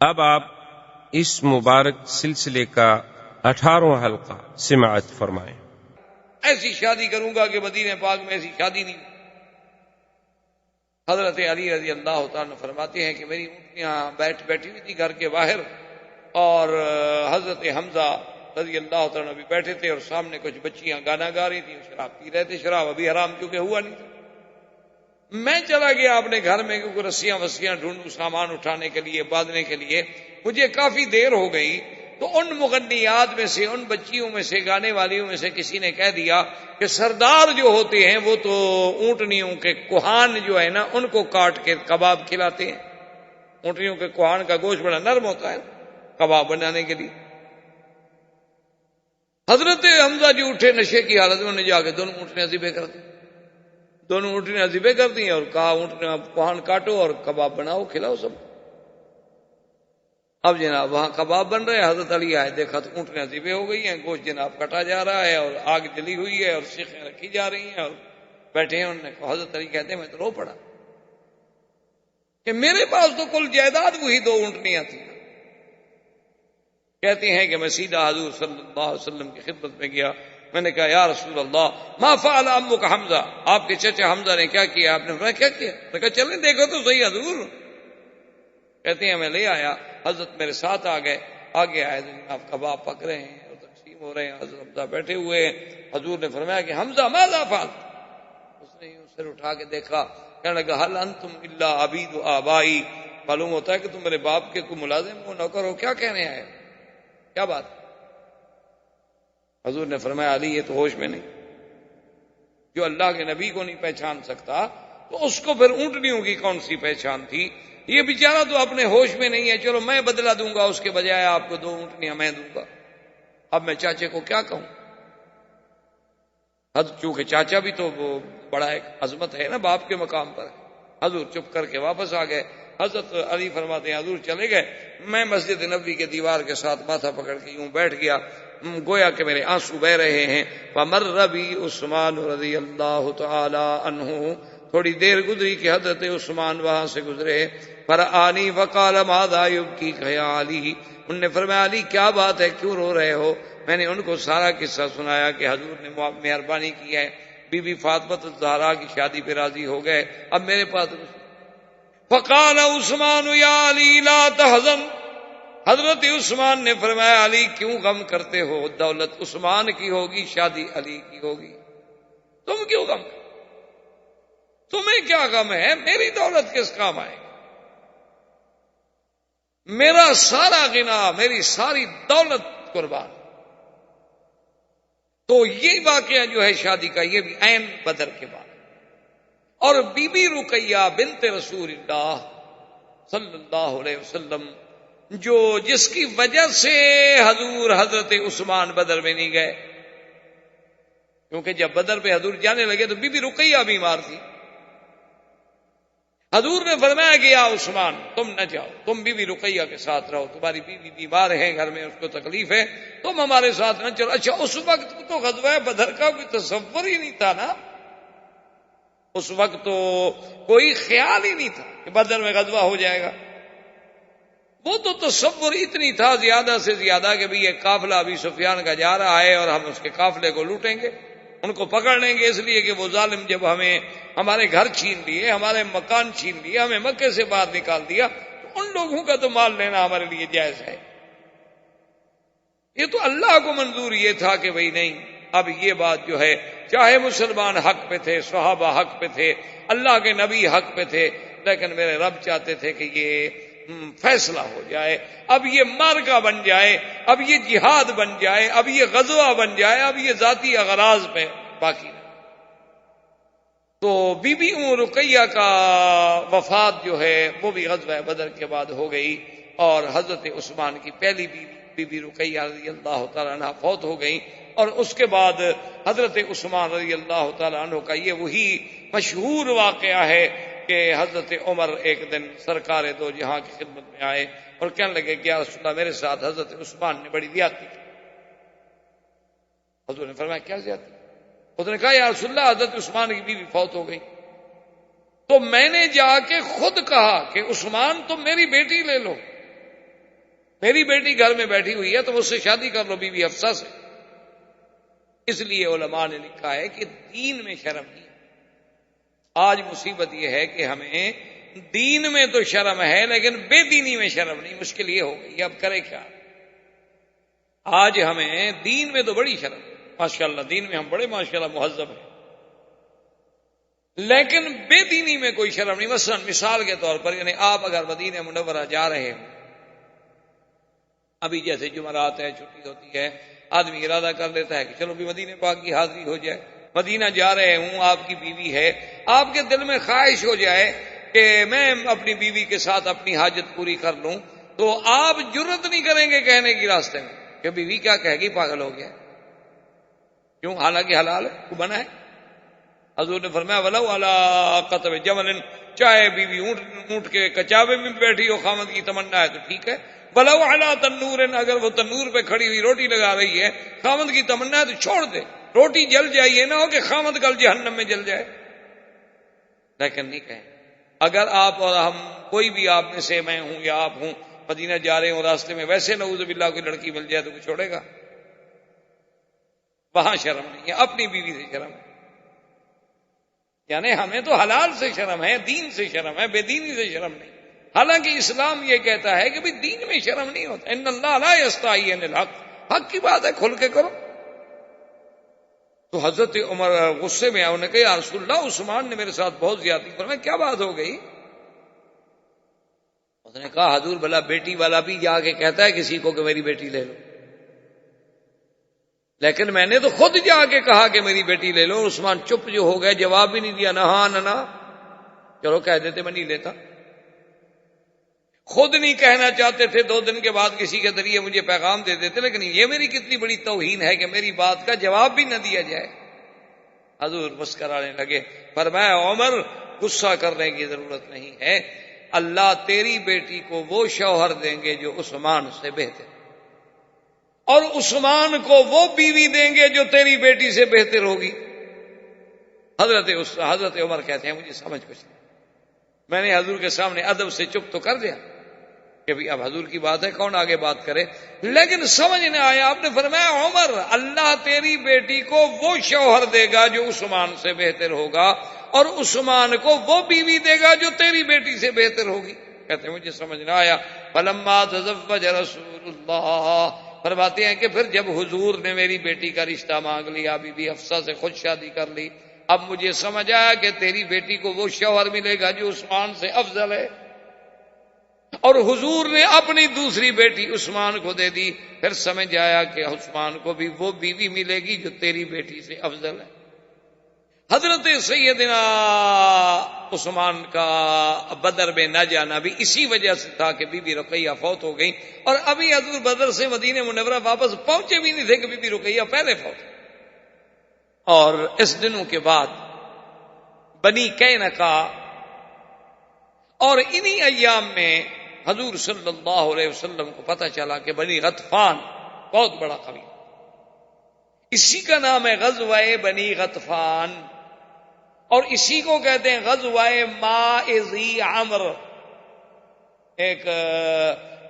اب آپ اس مبارک سلسلے کا 18واں حلقہ سماعت فرمائیں۔ ایسی شادی کروں گا کہ مدینہ پاک میں ایسی شادی نہیں۔ حضرت علی رضی اللہ تعالیٰ عنہ فرماتے ہیں کہ میری اونٹیاں بیٹھی ہوئی تھی گھر کے باہر، اور حضرت حمزہ رضی اللہ تعالیٰ عنہ بھی بیٹھے تھے، اور سامنے کچھ بچیاں گانا گا رہی تھیں، شراب پی رہے تھے۔ شراب ابھی حرام کیونکہ ہوا نہیں تھا۔ میں چلا گیا اپنے گھر میں کیونکہ رسیاں وسیاں ڈھونڈوں سامان اٹھانے کے لیے، باندھنے کے لیے۔ مجھے کافی دیر ہو گئی تو ان مغنیات میں سے، ان بچیوں میں سے، گانے والیوں میں سے کسی نے کہہ دیا کہ سردار جو ہوتے ہیں وہ تو اونٹنیوں کے کوہان جو ہے نا ان کو کاٹ کے کباب کھلاتے ہیں۔ اونٹنیوں کے کوہان کا گوشت بڑا نرم ہوتا ہے کباب بنانے کے لیے۔ حضرت حمزہ جی اٹھے نشے کی حالت میں، انہوں نے جا کے دونوں اونٹنیاں ذبح کر دی، دونوں اونٹنیاں ذبح کر دی اور کہا اونٹنیاں کوہان کاٹو اور کباب بناؤ، کھلاؤ سب۔ اب جناب وہاں کباب بن رہے ہیں، حضرت علی آئے، دیکھا تو اونٹنیاں ذبح ہو گئی ہیں، گوشت جناب کٹا جا رہا ہے اور آگ جلی ہوئی ہے اور سیخیں رکھی جا رہی ہیں اور بیٹھے ہیں۔ انہوں نے کہا، حضرت علی کہتے ہیں میں تو رو پڑا کہ میرے پاس تو کل جائیداد وہی 2 اونٹنیاں تھیں۔ کہتے ہیں کہ میں سیدھا حضور صلی اللہ علیہ وسلم کی خدمت میں گیا، میں نے کہا یا رسول اللہ ما فعل عمک حمزہ، آپ کے چچا حمزہ نے کیا کیا؟ آپ نے فرمایا کیا کیا؟ میں نے کہا چلیں دیکھو تو صحیح حضور۔ کہتے ہیں میں لے آیا، حضرت میرے ساتھ آ گئے، آگے آئے جناب کباب پک رہے ہیں اور تقسیم ہو رہے ہیں، حضرت حمزہ بیٹھے ہوئے ہیں۔ حضور نے فرمایا کہ حمزہ ماذا فعلت؟ اس نے سر اٹھا کے دیکھا، کہنے لگا حل انتم الا عبید آبائی، معلوم ہوتا ہے کہ تم میرے باپ کے کوئی ملازم ہو، نوکر ہو، کیا کہنے آئے، کیا بات؟ حضور نے فرمایا علی یہ تو ہوش میں نہیں، جو اللہ کے نبی کو نہیں پہچان سکتا تو اس کو پھر اونٹنیوں کی کون سی پہچان تھی؟ یہ بیچارہ تو اپنے ہوش میں نہیں ہے، چلو میں بدلہ دوں گا، اس کے بجائے آپ کو 2 اونٹنیاں میں دوں گا۔ اب میں چاچے کو کیا کہوں؟ چونکہ چاچا بھی تو وہ بڑا ایک عظمت ہے نا باپ کے مقام پر۔ حضور چپ کر کے واپس آ گئے۔ حضرت علی فرماتے ہیں حضور چلے گئے، میں مسجد نبوی کے دیوار کے ساتھ ماتھا پکڑ کے یوں بیٹھ گیا، گویا کہ میرے آنسو بہ رہے ہیں۔ فمر بی عثمان رضی اللہ تعالی عنہ، تھوڑی دیر گزری کہ حضرت عثمان وہاں سے گزرے۔ فرآنی وقال ماذا یبکیک یا علی، انہوں نے فرمایا علی کیا بات ہے، کیوں رو رہے ہو؟ میں نے ان کو سارا قصہ سنایا کہ حضور نے مہربانی کی ہے، بی بی فاطمہ الزہرا کی شادی پہ راضی ہو گئے، اب میرے پاس۔ فقال عثمان یا علی لا تحزن، حضرت عثمان نے فرمایا علی کیوں غم کرتے ہو، دولت عثمان کی ہوگی، شادی علی کی ہوگی، تم کیوں غم کرتے؟ تمہیں کیا غم ہے؟ میری دولت کس کام آئے؟ میرا سارا غنا، میری ساری دولت قربان۔ تو یہ واقعہ جو ہے شادی کا، یہ بھی عین بدر کے بعد۔ اور بی بی رقیہ بنت رسول اللہ صلی اللہ علیہ وسلم، جس کی وجہ سے حضور حضرت عثمان بدر میں نہیں گئے، کیونکہ جب بدر پہ حضور جانے لگے تو بی بی رقیہ بیمار تھی۔ حضور نے فرمایا کہ یا عثمان تم نہ جاؤ، تم بی بی رقیہ کے ساتھ رہو، تمہاری بیوی بیمار ہے گھر میں، اس کو تکلیف ہے، تم ہمارے ساتھ نہ چلو۔ اچھا اس وقت تو غزوہ بدر کا کوئی تصور ہی نہیں تھا نا، اس وقت تو کوئی خیال ہی نہیں تھا کہ بدر میں غزوہ ہو جائے گا۔ وہ تو تصور اتنی تھا زیادہ سے زیادہ کہ بھئی یہ قافلہ ابی سفیان کا جا رہا ہے اور ہم اس کے قافلے کو لوٹیں گے، ان کو پکڑ لیں گے، اس لیے کہ وہ ظالم جب ہمیں ہمارے گھر چھین لیے، ہمارے مکان چھین لیے، ہمیں مکے سے باہر نکال دیا، تو ان لوگوں کا تو مال لینا ہمارے لیے جائز ہے۔ یہ تو اللہ کو منظور یہ تھا کہ بھئی نہیں، اب یہ بات جو ہے، چاہے مسلمان حق پہ تھے، صحابہ حق پہ تھے، اللہ کے نبی حق پہ تھے، لیکن میرے رب چاہتے تھے کہ یہ فیصلہ ہو جائے، اب یہ مارکہ بن جائے، اب یہ جہاد بن جائے، اب یہ غزوہ بن جائے، اب یہ ذاتی اغراض پہ باقی نہ۔ تو بی بی رقیہ کا وفات جو ہے وہ بھی غزوہ بدر کے بعد ہو گئی، اور حضرت عثمان کی پہلی بی بی رقیہ رضی اللہ تعالیٰ عنہ فوت ہو گئی، اور اس کے بعد حضرت عثمان رضی اللہ تعالیٰ عنہ کا یہ وہی مشہور واقعہ ہے کہ حضرت عمر ایک دن سرکار دو جہاں کی خدمت میں آئے اور کہنے لگے کہ یا رسول اللہ میرے ساتھ حضرت عثمان نے بڑی زیادتی کی۔ حضور نے فرمایا کیا زیادتی؟ اس نے کہا یا رسول اللہ حضرت عثمان کی بیوی فوت ہو گئی، تو میں نے جا کے خود کہا کہ عثمان تم میری بیٹی لے لو، میری بیٹی گھر میں بیٹھی ہوئی ہے تو اس سے شادی کر لو، بی بی حفصہ سے۔ اس لیے علماء نے لکھا ہے کہ دین میں شرم نہیں۔ آج مصیبت یہ ہے کہ ہمیں دین میں تو شرم ہے لیکن بے دینی میں شرم نہیں۔ مشکل یہ ہو گئی، اب کرے کیا؟ آج ہمیں دین میں تو بڑی شرم، ماشاءاللہ دین میں ہم بڑے ماشاءاللہ مہذب ہیں، لیکن بے دینی میں کوئی شرم نہیں۔ مثلا مثال کے طور پر، یعنی آپ اگر مدینہ منورہ جا رہے ہوں، ابھی جیسے جمعرات ہے، چھٹی ہوتی ہے، آدمی ارادہ کر لیتا ہے کہ چلو بھی مدینہ پاک کی حاضری ہو جائے۔ مدینہ جا رہے ہوں، آپ کی بیوی ہے، آپ کے دل میں خواہش ہو جائے کہ میں اپنی بیوی کے ساتھ اپنی حاجت پوری کر لوں، تو آپ جرت نہیں کریں گے کہنے کی راستے میں کہ بیوی کیا کہے گی، پاگل ہو گیا۔ کیوں؟ حالانکہ حلال ہے، وہ بنا ہے۔ حضور نے فرمایا ولو علی قطب جمل، چاہے بیوی اونٹ کے کچاوے میں بیٹھی ہو، خامد کی تمنا ہے تو ٹھیک ہے۔ ولو علی تنور، اگر وہ تنور پہ کھڑی ہوئی روٹی لگا رہی ہے، خامد کی تمنا ہے تو چھوڑ دے، روٹی جل جائے، یہ نہ ہو کہ خامد کل جہنم میں جل جائے۔ لیکن نہیں کہیں، اگر آپ اور ہم، کوئی بھی آپ میں سے، میں ہوں یا آپ ہوں، مدینہ جا رہے ہوں، راستے میں ویسے نعوذ باللہ کوئی لڑکی مل جائے تو کوئی چھوڑے گا؟ وہاں شرم نہیں ہے، اپنی بیوی سے شرم ہے۔ یعنی ہمیں تو حلال سے شرم ہے، دین سے شرم ہے، بے دینی سے شرم نہیں۔ حالانکہ اسلام یہ کہتا ہے کہ بھی دین میں شرم نہیں ہوتا، ان اللہ لا یستحی عن الحق، حق کی بات ہے، کھل کے کرو۔ تو حضرت عمر غصے میں آئے، انہوں نے کہا یا رسول اللہ، عثمان نے میرے ساتھ بہت زیادتی کی۔ فرمایا کیا بات ہو گئی؟ اس نے کہا حضور بھلا بیٹی والا بھی جا کے کہتا ہے کسی کو کہ میری بیٹی لے لو، لیکن میں نے تو خود جا کے کہا کہ میری بیٹی لے لو۔ عثمان چپ جو ہو گئے، جواب بھی نہیں دیا، نہ ہاں نہ نہ، چلو کہہ دیتے میں نہیں لیتا۔ خود نہیں کہنا چاہتے تھے، 2 دن کے بعد کسی کے ذریعے مجھے پیغام دے دیتے، لیکن یہ میری کتنی بڑی توہین ہے کہ میری بات کا جواب بھی نہ دیا جائے۔ حضور مسکرانے لگے، فرمایا عمر غصہ کرنے کی ضرورت نہیں ہے، اللہ تیری بیٹی کو وہ شوہر دیں گے جو عثمان سے بہتر، اور عثمان کو وہ بیوی دیں گے جو تیری بیٹی سے بہتر ہوگی۔ حضرت عمر کہتے ہیں مجھے سمجھ کچھ نہیں، میں نے حضور کے سامنے ادب سے چپ تو کر دیا کہ بھی اب حضور کی بات ہے، کون آگے بات کرے، لیکن سمجھ نہ آیا۔ آپ نے فرمایا عمر اللہ تیری بیٹی کو وہ شوہر دے گا جو عثمان سے بہتر ہوگا، اور عثمان کو وہ بیوی دے گا جو تیری بیٹی سے بہتر ہوگی۔ کہتے ہیں مجھے سمجھ نہ آیا۔ فلما تزوج رسول اللہ، فرماتے ہیں کہ پھر جب حضور نے میری بیٹی کا رشتہ مانگ لیا، بی بی حفصہ سے خود شادی کر لی، اب مجھے سمجھ آیا کہ تیری بیٹی کو وہ شوہر ملے گا جو عثمان سے افضل ہے، اور حضور نے اپنی دوسری بیٹی عثمان کو دے دی، پھر سمجھ آیا کہ عثمان کو بھی وہ بیوی ملے گی جو تیری بیٹی سے افضل ہے۔ حضرت سیدنا عثمان کا بدر میں نہ جانا بھی اسی وجہ سے تھا کہ بی بی رقیہ فوت ہو گئی، اور ابھی حضور بدر سے مدینہ منورہ واپس پہنچے بھی نہیں تھے کہ بی بی رقیہ پہلے فوت ہو۔ اور اس دنوں کے بعد بنی قینقاع، اور انہی ایام میں حضور صلی اللہ علیہ وسلم کو پتہ چلا کہ بنی غطفان بہت بڑا قبیلہ، اسی کا نام ہے غزوہ بنی غطفان، اور اسی کو کہتے ہیں غزوہ ماء ذی عمر۔ ایک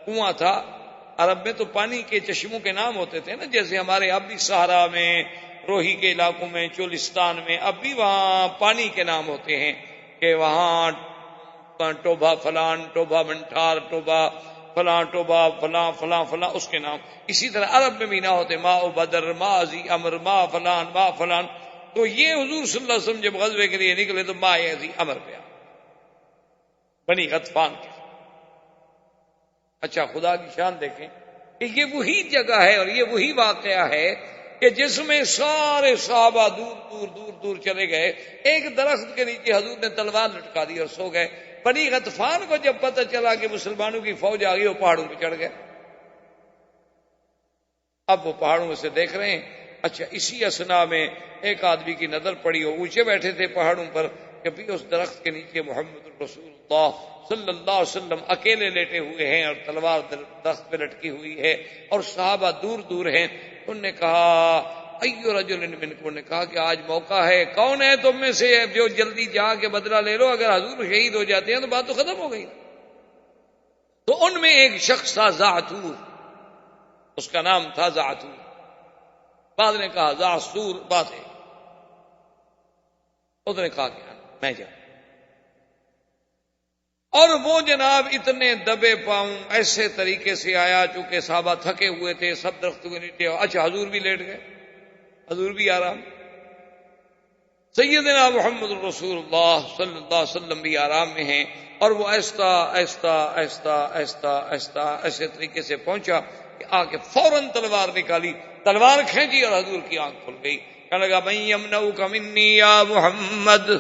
کنواں تھا، عرب میں تو پانی کے چشموں کے نام ہوتے تھے نا، جیسے ہمارے اب بھی صحرا میں، روہی کے علاقوں میں، چولستان میں اب بھی وہاں پانی کے نام ہوتے ہیں کہ وہاں ٹوبا فلان، ٹوبا منٹار، ٹوبا فلاں، ٹوبا فلاں فلاں فلاں، اس کے نام۔ اسی طرح عرب میں بھی نہ ہوتے، ماء بدر، ماء ذی عمر، ماء فلان، ماء فلان۔ تو یہ حضور صلی اللہ علیہ وسلم جب غزوے کے لیے نکلے تو ماء ذی عمر پہ بنی غطفان کے۔ اچھا خدا کی شان دیکھیں کہ یہ وہی جگہ ہے اور یہ وہی واقعہ ہے کہ جس میں سارے صحابہ دور دور دور دور چلے گئے، ایک درخت کے نیچے حضور نے تلوار لٹکا دی اور سو گئے۔ بنی غطفان کو جب پتہ چلا کہ مسلمانوں کی فوج آ گئی، وہ پہاڑوں پہ چڑھ گئے۔ اب وہ پہاڑوں میں سے دیکھ رہے ہیں۔ اچھا اسی اسنا میں ایک آدمی کی نظر پڑی، وہ اونچے بیٹھے تھے پہاڑوں پر، کہ بھی اس درخت کے نیچے محمد رسول اللہ صلی اللہ علیہ وسلم اکیلے لیٹے ہوئے ہیں اور تلوار درخت پہ لٹکی ہوئی ہے، اور صحابہ دور دور ہیں۔ انہوں نے کہا ایو رجل منکم، نے کہا کہ آج موقع ہے، کون ہے تم میں سے جو جلدی جا کے بدلہ لے لو، اگر حضور شہید ہو جاتے ہیں تو بات تو ختم ہو گئی۔ تو ان میں ایک شخص تھا زعتور، اس کا نام تھا زعتور، بعد نے کہا زعسور، بات ہے، اس نے کہا کہ میں جاؤں، اور وہ جناب اتنے دبے پاؤں ایسے طریقے سے آیا، چونکہ صحابہ تھکے ہوئے تھے، سب درختوں کے نیچے، اچھا حضور بھی لیٹ گئے، حضور بھی آرام، سیدنا محمد رسول اللہ صلی اللہ علیہ وسلم بھی آرام میں ہیں، اور وہ آہستہ آہستہ آہستہ آہستہ آہستہ ایسے طریقے سے پہنچا کہ آ کے فوراً تلوار نکالی، تلوار کھینچی اور حضور کی آنکھ کھل گئی، کہنے لگا من یمنعک منی یا محمد، صلی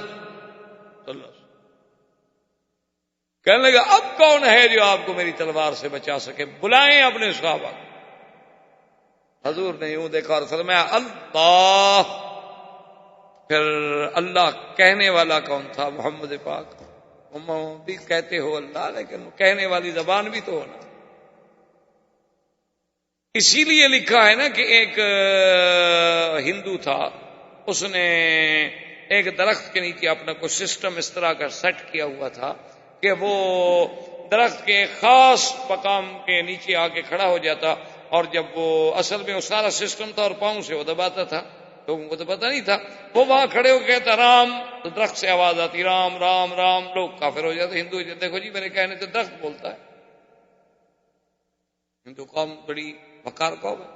اللہ علیہ وسلم، کہنے لگا اب کون ہے جو آپ کو میری تلوار سے بچا سکے، بلائیں اپنے صحابہ کو۔ حضور نے یوں دیکھا اور فرمایا اللہ، پھر اللہ کہنے والا کون تھا؟ محمد پاک، بھی کہتے ہو اللہ، لیکن کہنے والی زبان بھی تو ہونا، اسی لیے لکھا ہے نا کہ ایک ہندو تھا، اس نے ایک درخت کے نیچے اپنا کوئی سسٹم اس طرح کا سیٹ کیا ہوا تھا کہ وہ درخت کے خاص مقام کے نیچے آ کے کھڑا ہو جاتا، اور جب وہ اصل میں وہ سارا سسٹم تھا اور پاؤں سے وہ دباتا تھا، لوگوں کو تو پتہ نہیں تھا، وہ وہاں کھڑے ہو کہتا رام، تو درخت سے آواز آتی رام رام رام، لوگ کافر ہو جاتے، ہندو دیکھو جی میرے کہنے سے درخت بولتا ہے، ہندو قوم بڑی وقار قوم ہے،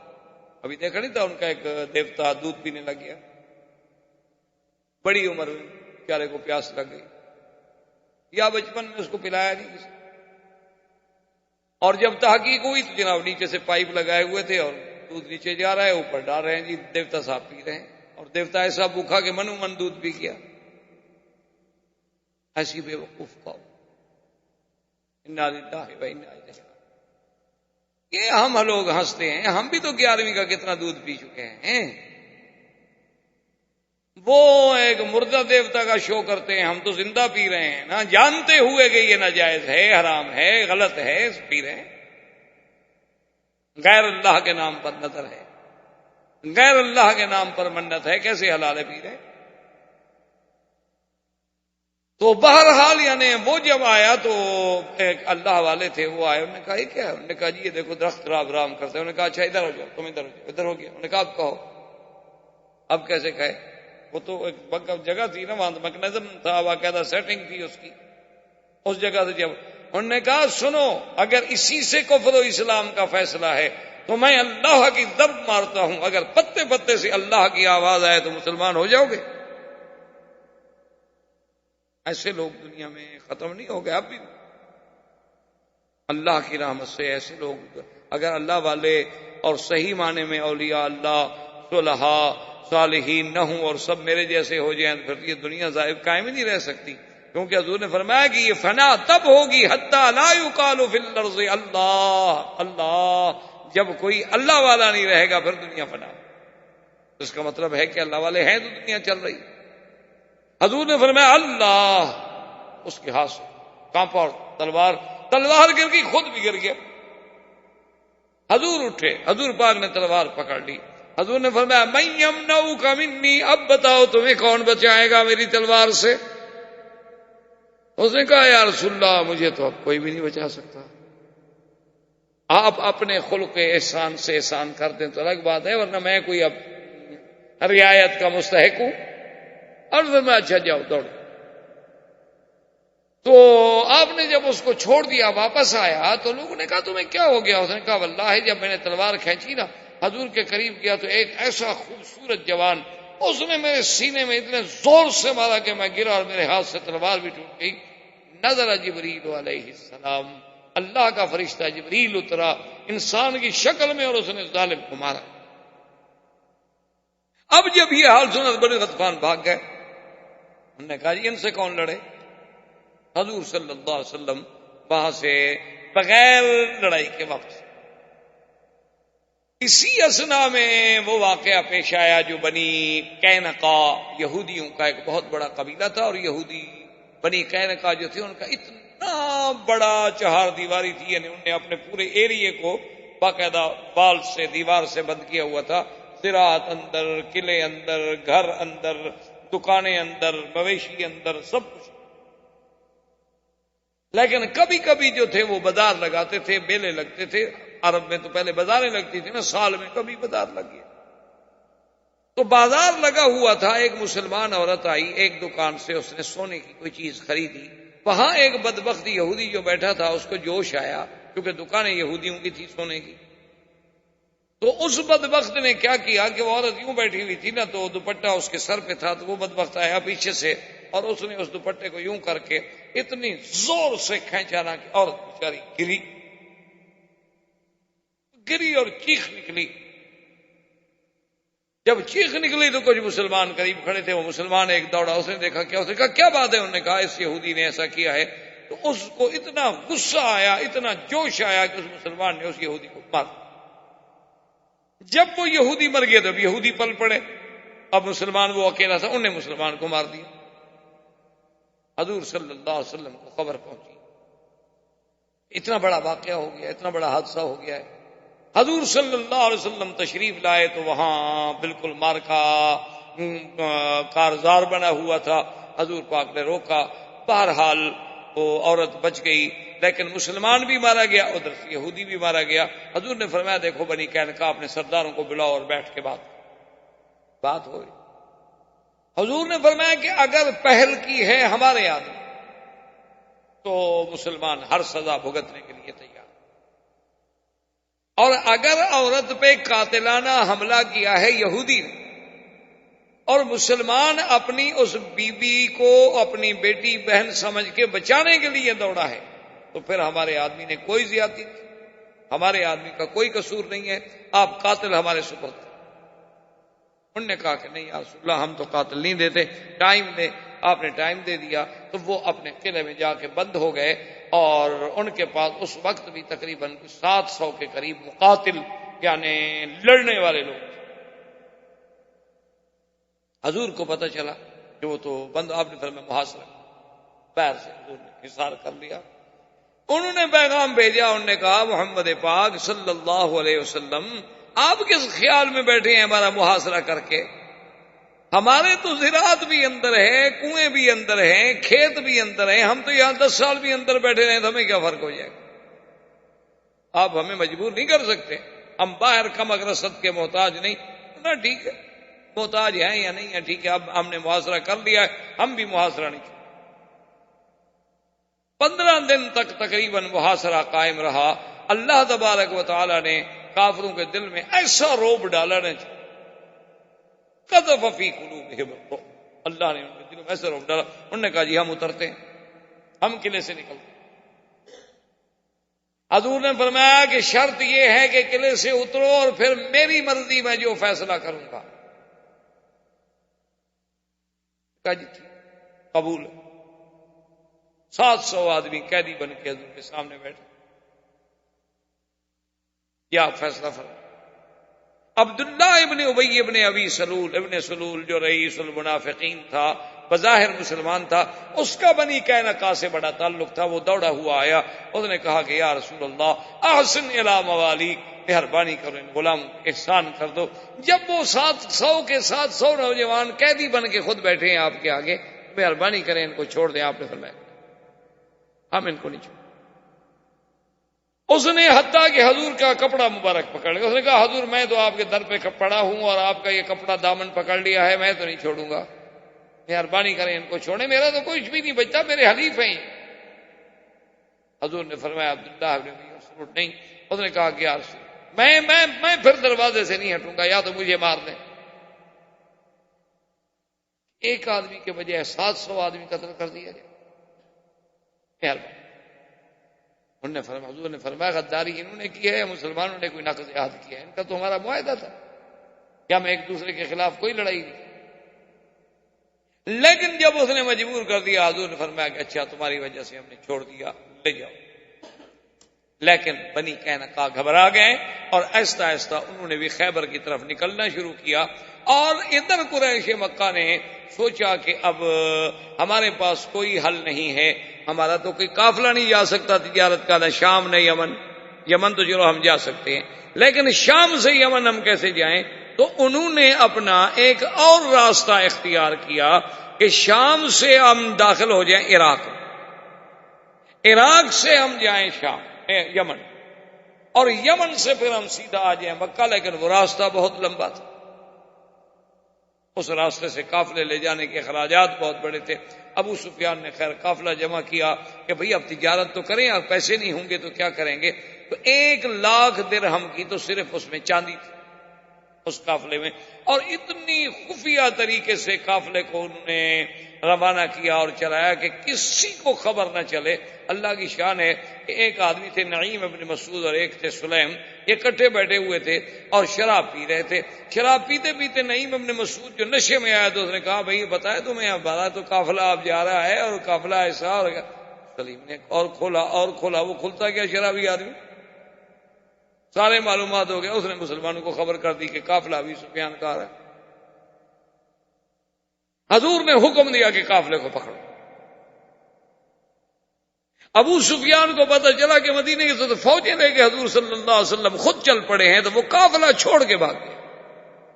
ابھی دیکھا نہیں تھا ان کا ایک دیوتا دودھ پینے لگ گیا، بڑی عمر میں بیچارے کو پیاس لگ گئی، یا بچپن میں اس کو پلایا نہیں کسی، اور جب تحقیق ہوئی تو جناب نیچے سے پائپ لگائے ہوئے تھے اور دودھ نیچے جا رہا ہے، اوپر ڈال رہے ہیں جی دیوتا صاحب پی رہے ہیں، اور دیوتا ایسا بھوکھا کہ منو من دودھ پی گیا، ایسی بے وقوف قوم، انا للہ و انا الیہ راجعون۔ یہ ہم لوگ ہنستے ہیں، ہم بھی تو 11ویں کا کتنا دودھ پی چکے ہیں، وہ ایک مردہ دیوتا کا شو کرتے ہیں، ہم تو زندہ پی رہے ہیں نا، جانتے ہوئے کہ یہ ناجائز ہے، حرام ہے، غلط ہے، پی رہے ہیں، غیر اللہ کے نام پر نظر ہے، غیر اللہ کے نام پر منت ہے، کیسے حلال ہے پی رہے ہیں؟ تو بہرحال یعنی وہ جب آیا تو ایک اللہ والے تھے، وہ آئے، انہوں نے کہا یہ کیا ہے؟ انہوں نے کہا جی یہ دیکھو درخت رام رام کرتے ہیں، انہوں نے کہا اچھا ادھر ہو جاؤ، تم ادھر ہو جاؤ، ادھر ہو گیا، انہوں نے کہا اب کہو، اب کیسے کہے؟ وہ تو ایک جگہ تھی نا، وہاں میکنزم تھا، باقاعدہ سیٹنگ تھی اس کی، اس جگہ سے جب انہوں نے کہا سنو، اگر اسی سے کفر و اسلام کا فیصلہ ہے تو میں اللہ کی ضرب مارتا ہوں، اگر پتے پتے سے اللہ کی آواز آئے تو مسلمان ہو جاؤ گے؟ ایسے لوگ دنیا میں ختم نہیں ہو گئے، اب بھی اللہ کی رحمت سے ایسے لوگ، اگر اللہ والے اور صحیح معنی میں اولیاء اللہ صلحاء صالحین نہ ہوں اور سب میرے جیسے ہو جائیں، پھر یہ دنیا ظاہر قائم ہی نہیں رہ سکتی، کیونکہ حضور نے فرمایا کہ یہ فنا تب ہوگی حتی لا یقال فی الارض اللہ اللہ، جب کوئی اللہ والا نہیں رہے گا پھر دنیا فنا، اس کا مطلب ہے کہ اللہ والے ہیں تو دنیا چل رہی۔ حضور نے فرمایا اللہ، اس کے ہاتھ سے کانپا اور تلوار گر گئی، خود بھی گر گیا، حضور اٹھے، حضور پاک نے تلوار پکڑ لی، حضور نے فرمایا من یمنعک منی، اب بتاؤ تمہیں کون بچائے گا میری تلوار سے؟ اس نے کہا یا رسول اللہ مجھے تو اب کوئی بھی نہیں بچا سکتا، آپ اپنے خلق احسان سے احسان کر دیں تو الگ بات ہے، ورنہ میں کوئی اب رعایت کا مستحق ہوں، اور میں اچھا جاؤ دوڑ۔ تو آپ نے جب اس کو چھوڑ دیا واپس آیا تو لوگوں نے کہا تمہیں کیا ہو گیا؟ اس نے کہا واللہ جب میں نے تلوار کھینچی نا، حضور کے قریب گیا تو ایک ایسا خوبصورت جوان، اس نے میرے سینے میں اتنے زور سے مارا کہ میں گرا اور میرے ہاتھ سے تلوار بھی ٹوٹ گئی۔ نظر جبریل علیہ السلام، اللہ کا فرشتہ جبریل اترا انسان کی شکل میں اور اس نے ظالم کو مارا۔ اب جب یہ حال سنا تو بڑے غضبان بھاگ گئے، انہوں نے کہا جی ان سے کون لڑے؟ حضور صلی اللہ علیہ وسلم وہاں سے بغیر لڑائی کے واپس۔ اسی اثنا میں وہ واقعہ پیش آیا جو بنی قینقاع، یہودیوں کا ایک بہت بڑا قبیلہ تھا، اور یہودی بنی قینقاع جو تھے ان کا اتنا بڑا چہار دیواری تھی، یعنی انہوں نے اپنے پورے ایریے کو باقاعدہ وال سے، دیوار سے بند کیا ہوا تھا، زراعت اندر، قلعے اندر، گھر اندر، دکانیں اندر، مویشی اندر، سب کچھ۔ لیکن کبھی کبھی جو تھے وہ بازار لگاتے تھے، میلے لگتے تھے. عرب میں تو پہلے بازاریں لگتی تھی نا، سال میں کبھی بازار لگ گیا. تو بازار لگا ہوا تھا، ایک مسلمان عورت آئی، ایک دکان سے اس نے سونے کی کوئی چیز خریدی. وہاں ایک بدبخت یہودی جو بیٹھا تھا اس کو جوش آیا، کیونکہ دکانیں یہودیوں کی تھی سونے کی. تو اس بدبخت نے کیا کیا کہ وہ عورت یوں بیٹھی ہوئی تھی نا، تو دوپٹہ اس کے سر پہ تھا، تو وہ بدبخت آیا پیچھے سے اور اس نے اس دوپٹے کو یوں کر کے اتنی زور سے کھینچا نا کہ عورت بیچاری گری اور چیخ نکلی. جب چیخ نکلی تو کچھ مسلمان قریب کھڑے تھے، وہ مسلمان ایک دوڑا، اس نے دیکھا کیا، اس نے کہا کیا بات ہے؟ انہوں نے کہا اس یہودی نے ایسا کیا ہے. تو اس کو اتنا غصہ آیا، اتنا جوش آیا کہ اس مسلمان نے اس یہودی کو مار دیا. جب وہ یہودی مر گیا تو اب یہودی پل پڑے. اب مسلمان وہ اکیلا تھا، انہوں نے مسلمان کو مار دیا. حضور صلی اللہ علیہ وسلم کو خبر پہنچی، اتنا بڑا واقعہ ہو گیا، اتنا بڑا حادثہ ہو گیا ہے. حضور صلی اللہ علیہ وسلم تشریف لائے تو وہاں بالکل مارکا کارزار بنا ہوا تھا. حضور پاک نے روکا، بہرحال وہ عورت بچ گئی، لیکن مسلمان بھی مارا گیا، ادھر سے یہودی بھی مارا گیا. حضور نے فرمایا دیکھو بنی قینقاع اپنے سرداروں کو بلاؤ اور بیٹھ کے بات ہوئی. حضور نے فرمایا کہ اگر پہل کی ہے ہمارے آدمی تو مسلمان ہر سزا بھگتنے کے لیے تیار، اور اگر عورت پہ قاتلانہ حملہ کیا ہے یہودی نے اور مسلمان اپنی اس بیوی کو اپنی بیٹی بہن سمجھ کے بچانے کے لیے دوڑا ہے تو پھر ہمارے آدمی نے کوئی زیادتی نہیں، ہمارے آدمی کا کوئی قصور نہیں ہے، آپ قاتل ہمارے سپرد. انہوں نے کہا کہ نہیں یا رسول اللہ ہم تو قاتل نہیں دیتے، ٹائم دے. آپ نے ٹائم دے دیا تو وہ اپنے قلعے میں جا کے بند ہو گئے، اور ان کے پاس اس وقت بھی تقریباً 700 کے قریب مقاتل یعنی لڑنے والے لوگ. حضور کو پتہ چلا کہ وہ تو بند، آپ نے فرمایا محاصرہ پیر سے حضور نے حصار کر لیا. انہوں نے پیغام بھیجا، انہوں نے کہا محمد پاک صلی اللہ علیہ وسلم آپ کس خیال میں بیٹھے ہیں ہمارا محاصرہ کر کے؟ ہمارے تو زراعت بھی اندر ہے، کنویں بھی اندر ہیں، کھیت بھی اندر ہیں، ہم تو یہاں 10 سال بھی اندر بیٹھے رہے تو ہمیں کیا فرق ہو جائے گا؟ آپ ہمیں مجبور نہیں کر سکتے، ہم باہر کم اگرست کے محتاج نہیں نا. ٹھیک ہے محتاج ہیں یا نہیں ہے، ٹھیک ہے، اب ہم نے محاصرہ کر لیا ہے، ہم بھی محاصرہ نہیں. 15 دن تک تقریباً محاصرہ قائم رہا. اللہ تبارک و تعالی نے کافروں کے دل میں ایسا روب ڈالا نا، قذف فی قلوبہم الرعب، اللہ نے ان کے دل میں ایسا روب ڈالا. انہوں نے کہا جی ہم اترتے ہیں، ہم قلعے سے نکلتے ہیں. حضور نے فرمایا کہ شرط یہ ہے کہ قلعے سے اترو اور پھر میری مرضی میں جو فیصلہ کروں گا. کہا جی قبول. 700 آدمی قیدی بن کے حضور کے سامنے بیٹھے، یا فیصلہ فرمائیں. عبداللہ ابن ابی ابن ابی سلول ابن سلول جو رئیس المنافقین تھا، بظاہر مسلمان تھا، اس کا بنی قینقاع سے بڑا تعلق تھا. وہ دوڑا ہوا آیا، اس نے کہا کہ یا رسول اللہ احسن الی موالیک، مہربانی کرو ان غلاموں کو احسان کر دو. جب وہ 700 کے 700 نوجوان قیدی بن کے خود بیٹھے ہیں آپ کے آگے، مہربانی کریں ان کو چھوڑ دیں. آپ نے فرمایا ہم ان کو نہیں چھوڑیں. اس نے حتیٰ کہ حضور کا کپڑا مبارک پکڑ لیا. اس نے کہا حضور میں تو آپ کے در پہ پڑا ہوں اور آپ کا یہ کپڑا دامن پکڑ لیا ہے، میں تو نہیں چھوڑوں گا، مہربانی کریں ان کو چھوڑیں، میرا تو کچھ بھی نہیں بچتا، میرے حلیف ہیں. حضور نے فرمایا عبداللہ ابن ابی مسعود نہیں. اس نے کہا کہ یا رسول میں پھر دروازے سے نہیں ہٹوں گا، یا تو مجھے مار دیں. ایک آدمی کے بجائے 700 آدمی قتل کر دیا جائے، مہربانی. انہوں نے فرمایا، حضور نے فرمایا غداری انہوں نے کی ہے، مسلمانوں نے کوئی نقض عہد کیا ہے؟ ان کا تو ہمارا معاہدہ تھا کہ ہم ایک دوسرے کے خلاف کوئی لڑائی نہیں. لیکن جب اس نے مجبور کر دیا، حضور نے فرمایا کہ اچھا تمہاری وجہ سے ہم نے چھوڑ دیا، لے جاؤ. لیکن بنی قینقاع گھبرا گئے اور آہستہ آہستہ انہوں نے بھی خیبر کی طرف نکلنا شروع کیا. اور ادھر قریش مکہ نے سوچا کہ اب ہمارے پاس کوئی حل نہیں ہے، ہمارا تو کوئی قافلہ نہیں جا سکتا تجارت کا، نہ شام نہ یمن. یمن تو چلو ہم جا سکتے ہیں، لیکن شام سے یمن ہم کیسے جائیں؟ تو انہوں نے اپنا ایک اور راستہ اختیار کیا کہ شام سے ہم داخل ہو جائیں عراق. عراق سے ہم جائیں شام یمن، اور یمن سے پھر ہم سیدھا آ جائیں مکہ، لیکن وہ راستہ بہت لمبا تھا، اس راستے سے قافلے لے جانے کے اخراجات بہت بڑے تھے۔ ابو سفیان نے خیر قافلہ جمع کیا کہ بھئی اب تجارت تو کریں، اب پیسے نہیں ہوں گے تو کیا کریں گے، تو 1,00,000 درہم کی تو صرف اس میں چاندی تھی اس قافلے میں، اور اتنی خفیہ طریقے سے قافلے کو انہوں نے روانہ کیا اور چلایا کہ کسی کو خبر نہ چلے۔ اللہ کی شان ہے کہ ایک آدمی تھے نعیم ابن مسعود اور ایک تھے سلیم، یہ اکٹھے بیٹھے ہوئے تھے اور شراب پی رہے تھے۔ شراب پیتے پیتے نعیم ابن مسعود جو نشے میں آیا تو اس نے کہا بھئی بتایا تمہیں، ہمارا تو قافلہ اب جا رہا ہے اور قافلہ ایسا، اور سلیم نے اور کھولا، وہ کھلتا کیا شرابی آدمی، سارے معلومات ہو گیا، اس نے مسلمانوں کو خبر کر دی کہ قافلہ ابی سفیان کا آ رہا ہے۔ حضور نے حکم دیا کہ قافلے کو پکڑو۔ ابو سفیان کو پتہ چلا کہ مدینے کی تو فوجیں لے کے حضور صلی اللہ علیہ وسلم خود چل پڑے ہیں، تو وہ قافلہ چھوڑ کے بھاگ گیا،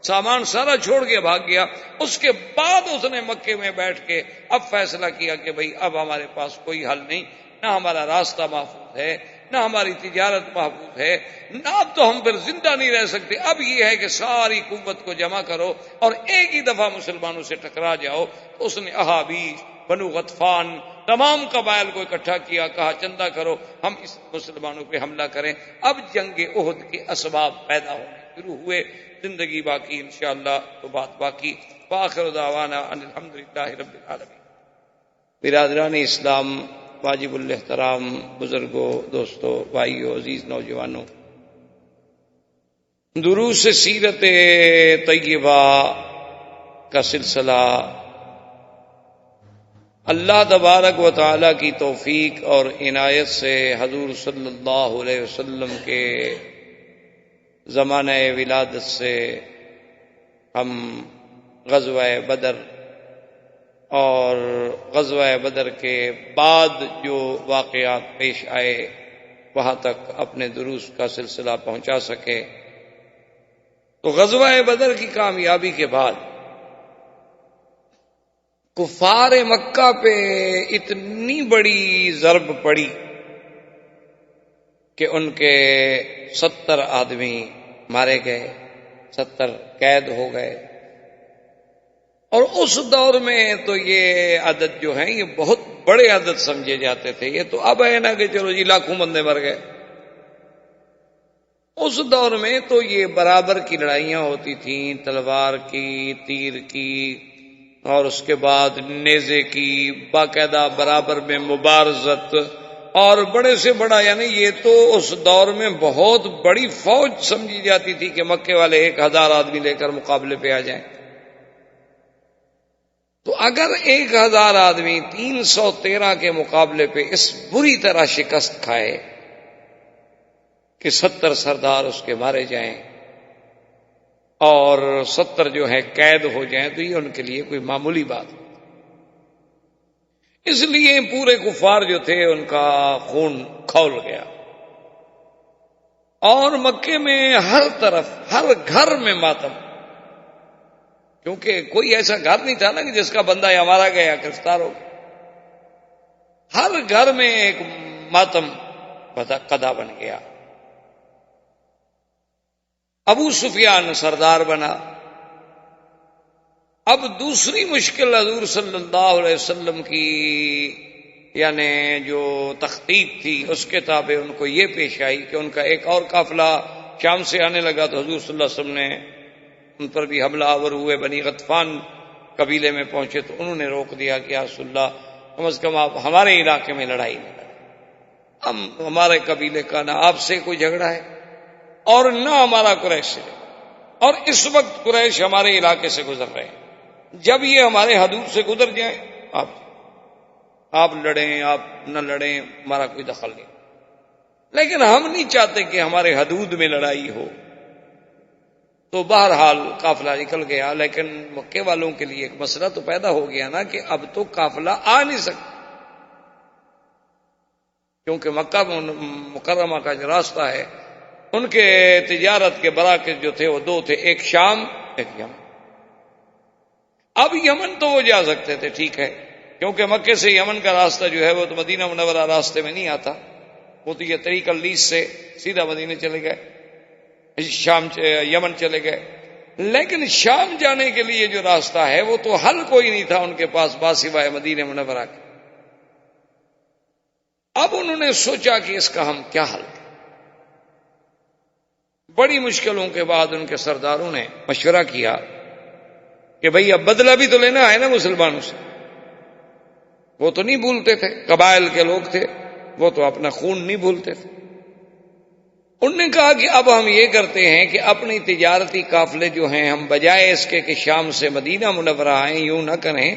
سامان سارا چھوڑ کے بھاگ گیا۔ اس کے بعد اس نے مکے میں بیٹھ کے اب فیصلہ کیا کہ بھئی اب ہمارے پاس کوئی حل نہیں، نہ ہمارا راستہ محفوظ ہے، نہ ہماری تجارت محفوظ ہے، نہ اب تو ہم پھر زندہ نہیں رہ سکتے، اب یہ ہے کہ ساری قوت کو جمع کرو اور ایک ہی دفعہ مسلمانوں سے ٹکرا جاؤ۔ تو اس نے احابیش، بنو غطفان، تمام قبائل کو اکٹھا کیا، کہا چندہ کرو، ہم اس مسلمانوں پہ حملہ کریں۔ اب جنگ احد کے اسباب پیدا ہونے شروع ہوئے، زندگی باقی انشاءاللہ تو بات باقی۔ وآخر دعوانا ان الحمدللہ رب العالمین۔ برادران اسلام، واجب الاحترام بزرگوں، دوستوں، بھائیوں، عزیز نوجوانوں، دروس سیرت طیبہ کا سلسلہ اللہ تبارک و تعالی کی توفیق اور عنایت سے حضور صلی اللہ علیہ وسلم کے زمانہ ولادت سے ہم غزوہ بدر اور غزوہ بدر کے بعد جو واقعات پیش آئے وہاں تک اپنے دروس کا سلسلہ پہنچا سکے۔ تو غزوہ بدر کی کامیابی کے بعد کفار مکہ پہ اتنی بڑی ضرب پڑی کہ ان کے 70 آدمی مارے گئے، 70 قید ہو گئے، اور اس دور میں تو یہ عدد جو ہیں یہ بہت بڑے عدد سمجھے جاتے تھے۔ یہ تو اب ہے نا کہ چلو جی لاکھوں بندے مر گئے، اس دور میں تو یہ برابر کی لڑائیاں ہوتی تھیں، تلوار کی، تیر کی، اور اس کے بعد نیزے کی، باقاعدہ برابر میں مبارزت، اور بڑے سے بڑا، یعنی یہ تو اس دور میں بہت بڑی فوج سمجھی جاتی تھی کہ مکے والے 1000 آدمی لے کر مقابلے پہ آ جائیں۔ تو اگر 1000 آدمی 313 کے مقابلے پہ اس بری طرح شکست کھائے کہ 70 سردار اس کے مارے جائیں اور 70 جو ہے قید ہو جائیں، تو یہ ان کے لیے کوئی معمولی بات نہیں۔ اس لیے پورے کفار جو تھے ان کا خون کھول گیا، اور مکے میں ہر طرف، ہر گھر میں ماتم، کیونکہ کوئی ایسا گھر نہیں تھا نا کہ جس کا بندہ یا مارا گیا یا گرفتار ہو گیا، ہر گھر میں ایک ماتم قضا بن گیا۔ ابو سفیان سردار بنا۔ اب دوسری مشکل حضور صلی اللہ علیہ وسلم کی یعنی جو تخطیط تھی اس کے تابع ان کو یہ پیش آئی کہ ان کا ایک اور قافلہ شام سے آنے لگا، تو حضور صلی اللہ علیہ وسلم نے ان پر بھی حملہ آور ہوئے، بنی غطفان قبیلے میں پہنچے تو انہوں نے روک دیا کہ یا رسول اللہ کم از کم آپ ہمارے علاقے میں لڑائی نہ لڑیں، ہمارے قبیلے کا نہ آپ سے کوئی جھگڑا ہے اور نہ ہمارا قریش سے، اور اس وقت قریش ہمارے علاقے سے گزر رہے ہیں، جب یہ ہمارے حدود سے گزر جائیں آپ لڑیں، آپ نہ لڑیں، ہمارا کوئی دخل نہیں، لیکن ہم نہیں چاہتے کہ ہمارے حدود میں لڑائی ہو۔ تو بہرحال قافلہ نکل گیا، لیکن مکے والوں کے لیے ایک مسئلہ تو پیدا ہو گیا نا کہ اب تو قافلہ آ نہیں سکتا، کیونکہ مکہ مکرمہ کا جو راستہ ہے ان کے تجارت کے براکز جو تھے وہ 2 تھے، ایک شام ایک یمن۔ اب یمن تو وہ جا سکتے تھے، ٹھیک ہے، کیونکہ مکے سے یمن کا راستہ جو ہے وہ تو مدینہ منورہ راستے میں نہیں آتا، وہ تو یہ طریق اللیس سے سیدھا مدینہ چلے گئے، شام یمن چلے گئے، لیکن شام جانے کے لیے جو راستہ ہے وہ تو حل کوئی نہیں تھا ان کے پاس سوائے مدینہ منورہ کے۔ اب انہوں نے سوچا کہ اس کا ہم کیا حل کریں۔ بڑی مشکلوں کے بعد ان کے سرداروں نے مشورہ کیا کہ بھئی اب بدلہ بھی تو لینا ہے نا مسلمانوں سے، وہ تو نہیں بھولتے تھے، قبائل کے لوگ تھے، وہ تو اپنا خون نہیں بھولتے تھے۔ انہوں نے کہا کہ اب ہم یہ کرتے ہیں کہ اپنی تجارتی قافلے جو ہیں ہم بجائے اس کے کہ شام سے مدینہ منورہ آئیں، یوں نہ کریں،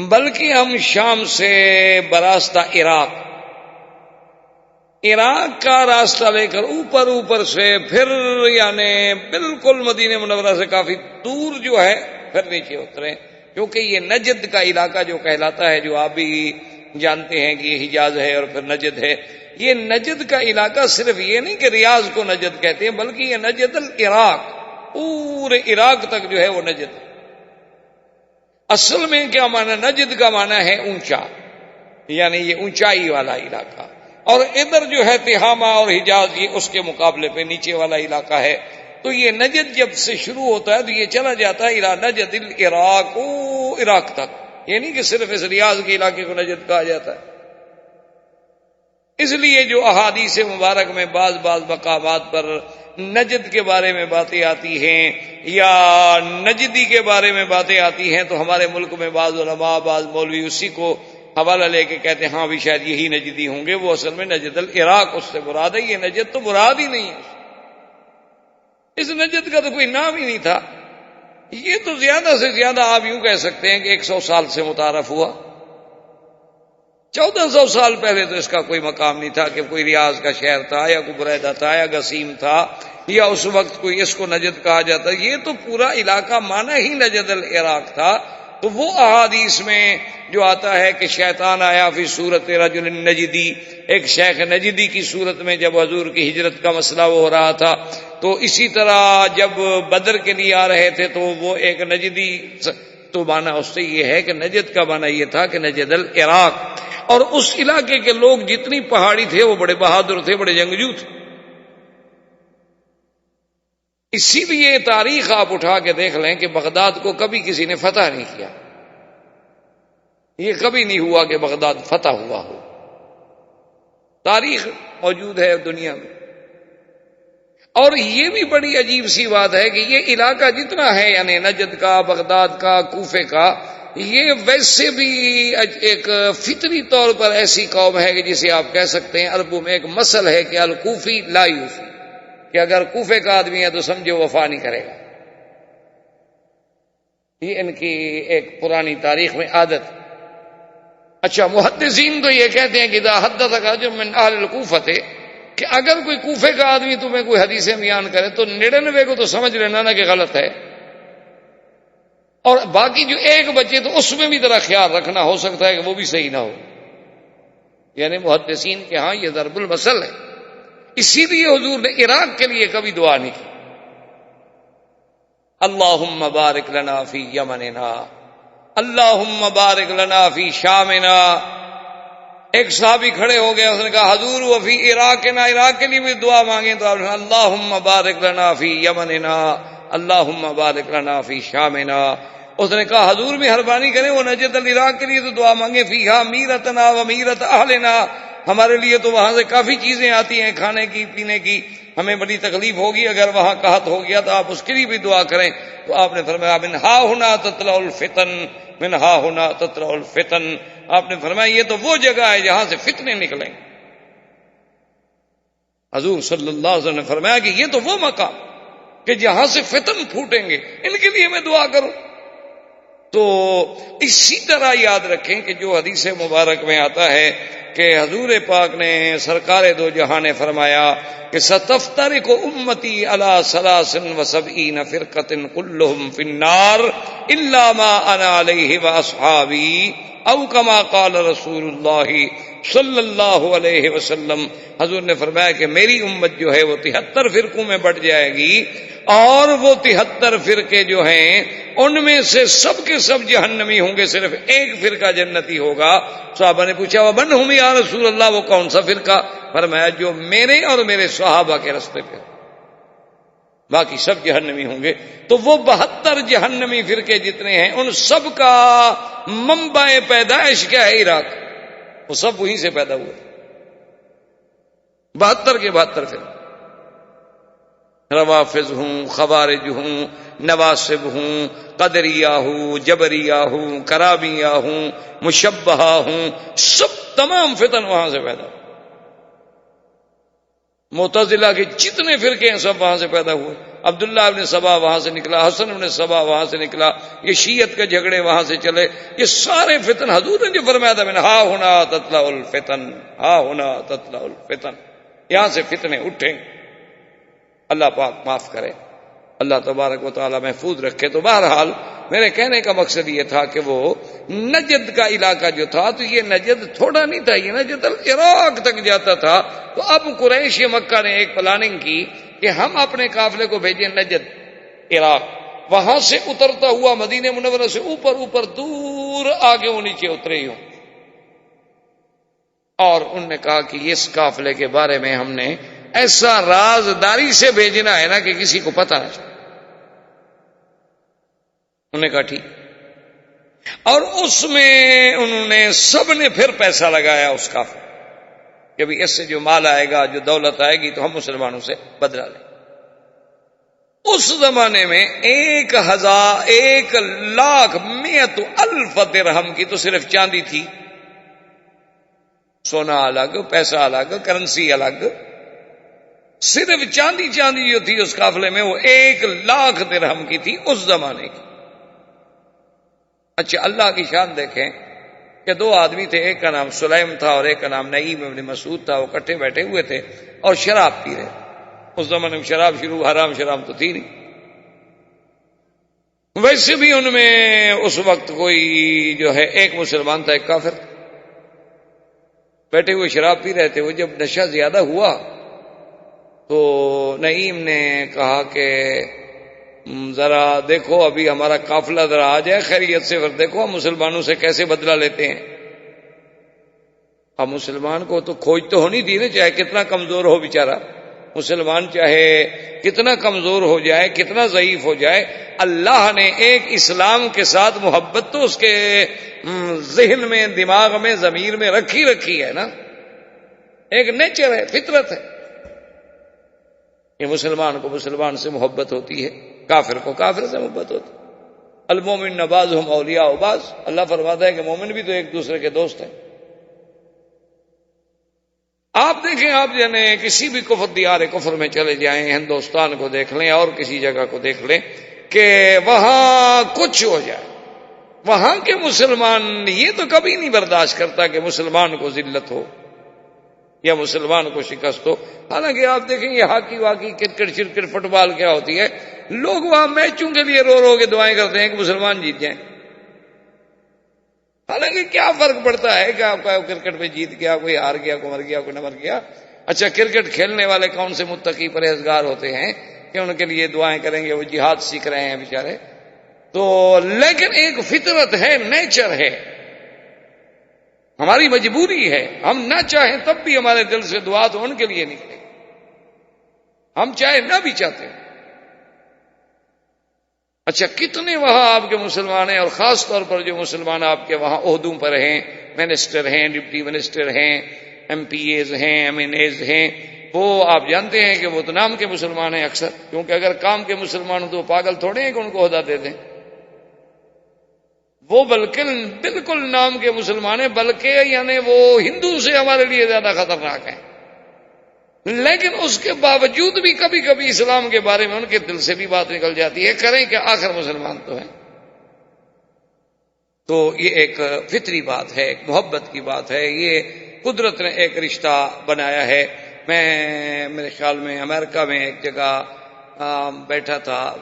بلکہ ہم شام سے براستہ عراق کا راستہ لے کر اوپر سے پھر یعنی بالکل مدینہ منورہ سے کافی دور جو ہے پھر نیچے اتریں، کیونکہ یہ نجد کا علاقہ جو کہلاتا ہے، جو آپ بھی جانتے ہیں کہ یہ حجاز ہے اور پھر نجد ہے، یہ نجد کا علاقہ صرف یہ نہیں کہ ریاض کو نجد کہتے ہیں، بلکہ یہ نجد العراق، پورے عراق تک جو ہے وہ نجد ہے۔ اصل میں کیا معنی؟ نجد کا معنی ہے اونچا، یعنی یہ اونچائی والا علاقہ، اور ادھر جو ہے تہامہ اور حجاز یہ اس کے مقابلے پہ نیچے والا علاقہ ہے۔ تو یہ نجد جب سے شروع ہوتا ہے تو یہ چلا جاتا ہے الی نجد العراق، عراق تک، یہ نہیں کہ صرف اس ریاض کے علاقے کو نجد کہا جاتا ہے۔ اس لیے جو احادیث مبارک میں بعض مقامات پر نجد کے بارے میں باتیں آتی ہیں یا نجدی کے بارے میں باتیں آتی ہیں، تو ہمارے ملک میں بعض علماء بعض مولوی اسی کو حوالہ لے کے کہتے ہیں ہاں بھی شاید یہی نجدی ہوں گے، وہ اصل میں نجد العراق اس سے مراد ہے، یہ نجد تو مراد ہی نہیں ہے، اس نجد کا تو کوئی نام ہی نہیں تھا۔ یہ تو زیادہ سے زیادہ آپ یوں کہہ سکتے ہیں کہ 100 سال سے متعارف ہوا، 1400 سال پہلے تو اس کا کوئی مقام نہیں تھا کہ کوئی ریاض کا شہر تھا یا کوئی بریدہ تھا یا گسیم تھا یا اس وقت کوئی اس کو نجد کہا جاتا، یہ تو پورا علاقہ مانا ہی نجد العراق تھا۔ تو وہ احادیث میں جو آتا ہے کہ شیطان آیا فی صورت رجل نجدی، ایک شیخ نجدی کی صورت میں جب حضور کی ہجرت کا مسئلہ وہ ہو رہا تھا، تو اسی طرح جب بدر کے لیے آ رہے تھے تو وہ ایک نجدی، تو مانا اس سے یہ ہے کہ نجد کا مانا یہ تھا کہ نجد العراق، اور اس علاقے کے لوگ جتنی پہاڑی تھے وہ بڑے بہادر تھے، بڑے جنگجو تھے۔ اسی لیے تاریخ آپ اٹھا کے دیکھ لیں کہ بغداد کو کبھی کسی نے فتح نہیں کیا، یہ کبھی نہیں ہوا کہ بغداد فتح ہوا ہو، تاریخ موجود ہے دنیا میں۔ اور یہ بھی بڑی عجیب سی بات ہے کہ یہ علاقہ جتنا ہے یعنی نجد کا، بغداد کا، کوفے کا، یہ ویسے بھی ایک فطری طور پر ایسی قوم ہے کہ جسے آپ کہہ سکتے ہیں، عربوں میں ایک مثل ہے کہ الکوفی لا یوفی، کہ اگر کوفے کا آدمی ہے تو سمجھو وفا نہیں کرے گا، یہ ان کی ایک پرانی تاریخ میں عادت۔ اچھا، محدثین تو یہ کہتے ہیں کہ اذا حدثک رجل من اہل الکوفہ، کہ اگر کوئی کوفے کا آدمی تمہیں کوئی حدیثیں بیان کرے تو 99 کو تو سمجھ لینا نا کہ غلط ہے، اور باقی جو ایک بچے تو اس میں بھی ذرا خیال رکھنا، ہو سکتا ہے کہ وہ بھی صحیح نہ ہو، یعنی محدثین کے ہاں یہ ضرب المثل ہے۔ اسی لیے حضور نے عراق کے لیے کبھی دعا نہیں کی، اللہم بارک لنا فی یمننا، اللہم بارک لنا فی شامنا۔ ایک صحابی کھڑے ہو گئے، اس نے کہا حضور وفی عراقنا، عراق کے لیے بھی دعا مانگیں، تو آپ نے اللہم بارک لنا فی یمننا، اللہم بارک لنا فی شامنا۔ اس نے کہا حضور بھی مہربانی کریں وہ نجد العراق کے لیے تو دعا مانگیں، فیہا میرتنا و میرت اہلنا، ہمارے لیے تو وہاں سے کافی چیزیں آتی ہیں کھانے کی پینے کی، ہمیں بڑی تکلیف ہوگی اگر وہاں قحط ہو گیا، تو آپ اس کے لیے بھی دعا کریں۔ تو آپ نے فرمایا من ہا ہنا تطلع الفتن، من ہا ہنا تطلع الفتن، آپ نے فرمایا یہ تو وہ جگہ ہے جہاں سے فتنے نکلیں۔ حضور صلی اللہ علیہ وسلم نے فرمایا کہ یہ تو وہ مقام کہ جہاں سے فتن پھوٹیں گے، ان کے لیے میں دعا کروں۔ تو اسی طرح یاد رکھیں کہ جو حدیث مبارک میں آتا ہے کہ حضور پاک نے سرکار دو جہاں نے فرمایا کہ ستفترق امتی علی 73 فرقۃ کلہم فی النار الا ما انا علیہ واصحابی، او کما قال رسول اللہ صلی اللہ علیہ وسلم، حضور نے فرمایا کہ میری امت جو ہے وہ 73 فرقوں میں بٹ جائے گی، اور وہ 73 فرقے جو ہیں ان میں سے سب کے سب جہنمی ہوں گے، صرف ایک فرقہ جنتی ہوگا۔ صحابہ نے پوچھا ومن ہم یا رسول اللہ، وہ کون سا فرقہ؟ فرمایا جو میرے اور میرے صحابہ کے راستے پہ، باقی سب جہنمی ہوں گے۔ تو وہ 72 جہنمی فرقے جتنے ہیں ان سب کا منبع پیدائش کیا ہے؟ عراق، وہ سب وہیں سے پیدا ہوئے، 72 کے 72 فرقے، روافض ہوں، خوارج ہوں، نواصب ہوں، قدریہ ہوں، جبریہ ہوں، کرابیہ ہوں، مشبہہ ہوں، سب تمام فتن وہاں سے پیدا ہوئے۔ معتزلہ کے جتنے فرقے ہیں سب وہاں سے پیدا ہوئے، عبداللہ ابن سبا وہاں سے نکلا، حسن ابن سبا وہاں سے نکلا، یہ شیعت کے جھگڑے وہاں سے چلے، یہ سارے فتن حضور نے جو فرمایا تھا میں نے ہا ہونا تطلع الفتن، ہا ہونا تطلع الفتن، یہاں سے فتنے اٹھیں۔ اللہ پاک معاف کرے، اللہ تبارک و تعالی محفوظ رکھے۔ تو بہرحال میرے کہنے کا مقصد یہ تھا کہ وہ نجد کا علاقہ جو تھا، تو یہ نجد تھوڑا نہیں تھا، یہ نجد عراق تک جاتا تھا۔ تو اب قریش مکہ نے ایک پلاننگ کی کہ ہم اپنے قافلے کو بھیجیں نجد، عراق، وہاں سے اترتا ہوا مدینہ منورہ سے اوپر اوپر دور آگے وہ نیچے اترے ہی ہوں۔ اور انہوں نے کہا کہ اس قافلے کے بارے میں ہم نے ایسا رازداری سے بھیجنا ہے نا کہ کسی کو پتہ نہ چلے۔ انہوں نے کہا ٹھیک، اور اس میں انہوں نے سب نے پھر پیسہ لگایا اس قافلے کہ بھی اس سے جو مال آئے گا، جو دولت آئے گی تو ہم مسلمانوں سے بدلہ لیں۔ اس زمانے میں 1,100,000 درہم کی تو صرف چاندی تھی، سونا الگ، پیسہ الگ، کرنسی الگ، صرف چاندی جو تھی اس قافلے میں وہ 1,00,000 درہم کی تھی اس زمانے کی۔ اچھا اللہ کی شان دیکھیں کہ 2 آدمی تھے، ایک کا نام سلیم تھا اور ایک کا نام نعیم ابن مسعود تھا، وہ اکٹھے بیٹھے ہوئے تھے اور شراب پی رہے۔ اس زمانے میں شراب شروع، حرام شراب تو تھی نہیں، ویسے بھی ان میں اس وقت کوئی جو ہے ایک مسلمان تھا، ایک کافر، بیٹھے ہوئے شراب پی رہے تھے۔ وہ جب نشہ زیادہ ہوا تو نعیم نے کہا کہ ذرا دیکھو ابھی ہمارا قافلہ ذرا آ جائے خیریت سے، پھر دیکھو ہم مسلمانوں سے کیسے بدلہ لیتے ہیں۔ اب مسلمان کو تو کھوج تو ہونی تھی نا، چاہے کتنا کمزور ہو بیچارہ مسلمان، چاہے کتنا کمزور ہو جائے، کتنا ضعیف ہو جائے، اللہ نے ایک اسلام کے ساتھ محبت تو اس کے ذہن میں، دماغ میں، ضمیر میں رکھی ہے نا، ایک نیچر ہے، فطرت ہے۔ یہ مسلمان کو مسلمان سے محبت ہوتی ہے، کافر کو کافر سے محبت ہوتی ہے۔ المومن بعضهم اولیاء بعض، اللہ فرماتا ہے کہ مومن بھی تو ایک دوسرے کے دوست ہیں۔ آپ دیکھیں، آپ یعنی کسی بھی کفر دیار کفر میں چلے جائیں، ہندوستان کو دیکھ لیں اور کسی جگہ کو دیکھ لیں کہ وہاں کچھ ہو جائے، وہاں کے مسلمان یہ تو کبھی نہیں برداشت کرتا کہ مسلمان کو ذلت ہو یا مسلمان کو شکست ہو۔ حالانکہ آپ دیکھیں یہ ہاکی واکی، کرکٹ شرکٹ، فٹ بال کیا ہوتی ہے، لوگ وہاں میچوں کے لیے رو رو کے دعائیں کرتے ہیں کہ مسلمان جیت جائیں۔ حالانکہ کیا فرق پڑتا ہے کہ آپ کا کرکٹ میں جیت گیا، کوئی ہار گیا، کوئی مر گیا، کوئی نہ مر گیا۔ اچھا کرکٹ کھیلنے والے کون سے متقی پرہیزگار ہوتے ہیں کہ ان کے لیے دعائیں کریں گے، وہ جہاد سیکھ رہے ہیں بیچارے۔ تو لیکن ایک فطرت ہے، نیچر ہے، ہماری مجبوری ہے، ہم نہ چاہیں تب بھی ہمارے دل سے دعا تو ان کے لیے نکلے، ہم چاہے نہ بھی چاہتے ہیں۔ اچھا کتنے وہاں آپ کے مسلمان ہیں، اور خاص طور پر جو مسلمان آپ کے وہاں عہدوں پر ہیں، منسٹر ہیں، ڈپٹی منسٹر ہیں، ایم پی ایز ہیں، ایم این ایز ہیں، وہ آپ جانتے ہیں کہ وہ تو نام کے مسلمان ہیں اکثر، کیونکہ اگر کام کے مسلمان ہوں تو وہ پاگل تھوڑے ہیں کہ ان کو عہدہ دے دیں، وہ بلکہ بالکل نام کے مسلمان ہیں، بلکہ یعنی وہ ہندو سے ہمارے لیے زیادہ خطرناک ہیں۔ لیکن اس کے باوجود بھی کبھی کبھی اسلام کے بارے میں ان کے دل سے بھی بات نکل جاتی ہے، کریں کہ آخر مسلمان تو ہیں۔ تو یہ ایک فطری بات ہے، ایک محبت کی بات ہے، یہ قدرت نے ایک رشتہ بنایا ہے۔ میں میرے خیال میں امریکہ میں ایک جگہ بیٹھا تھا،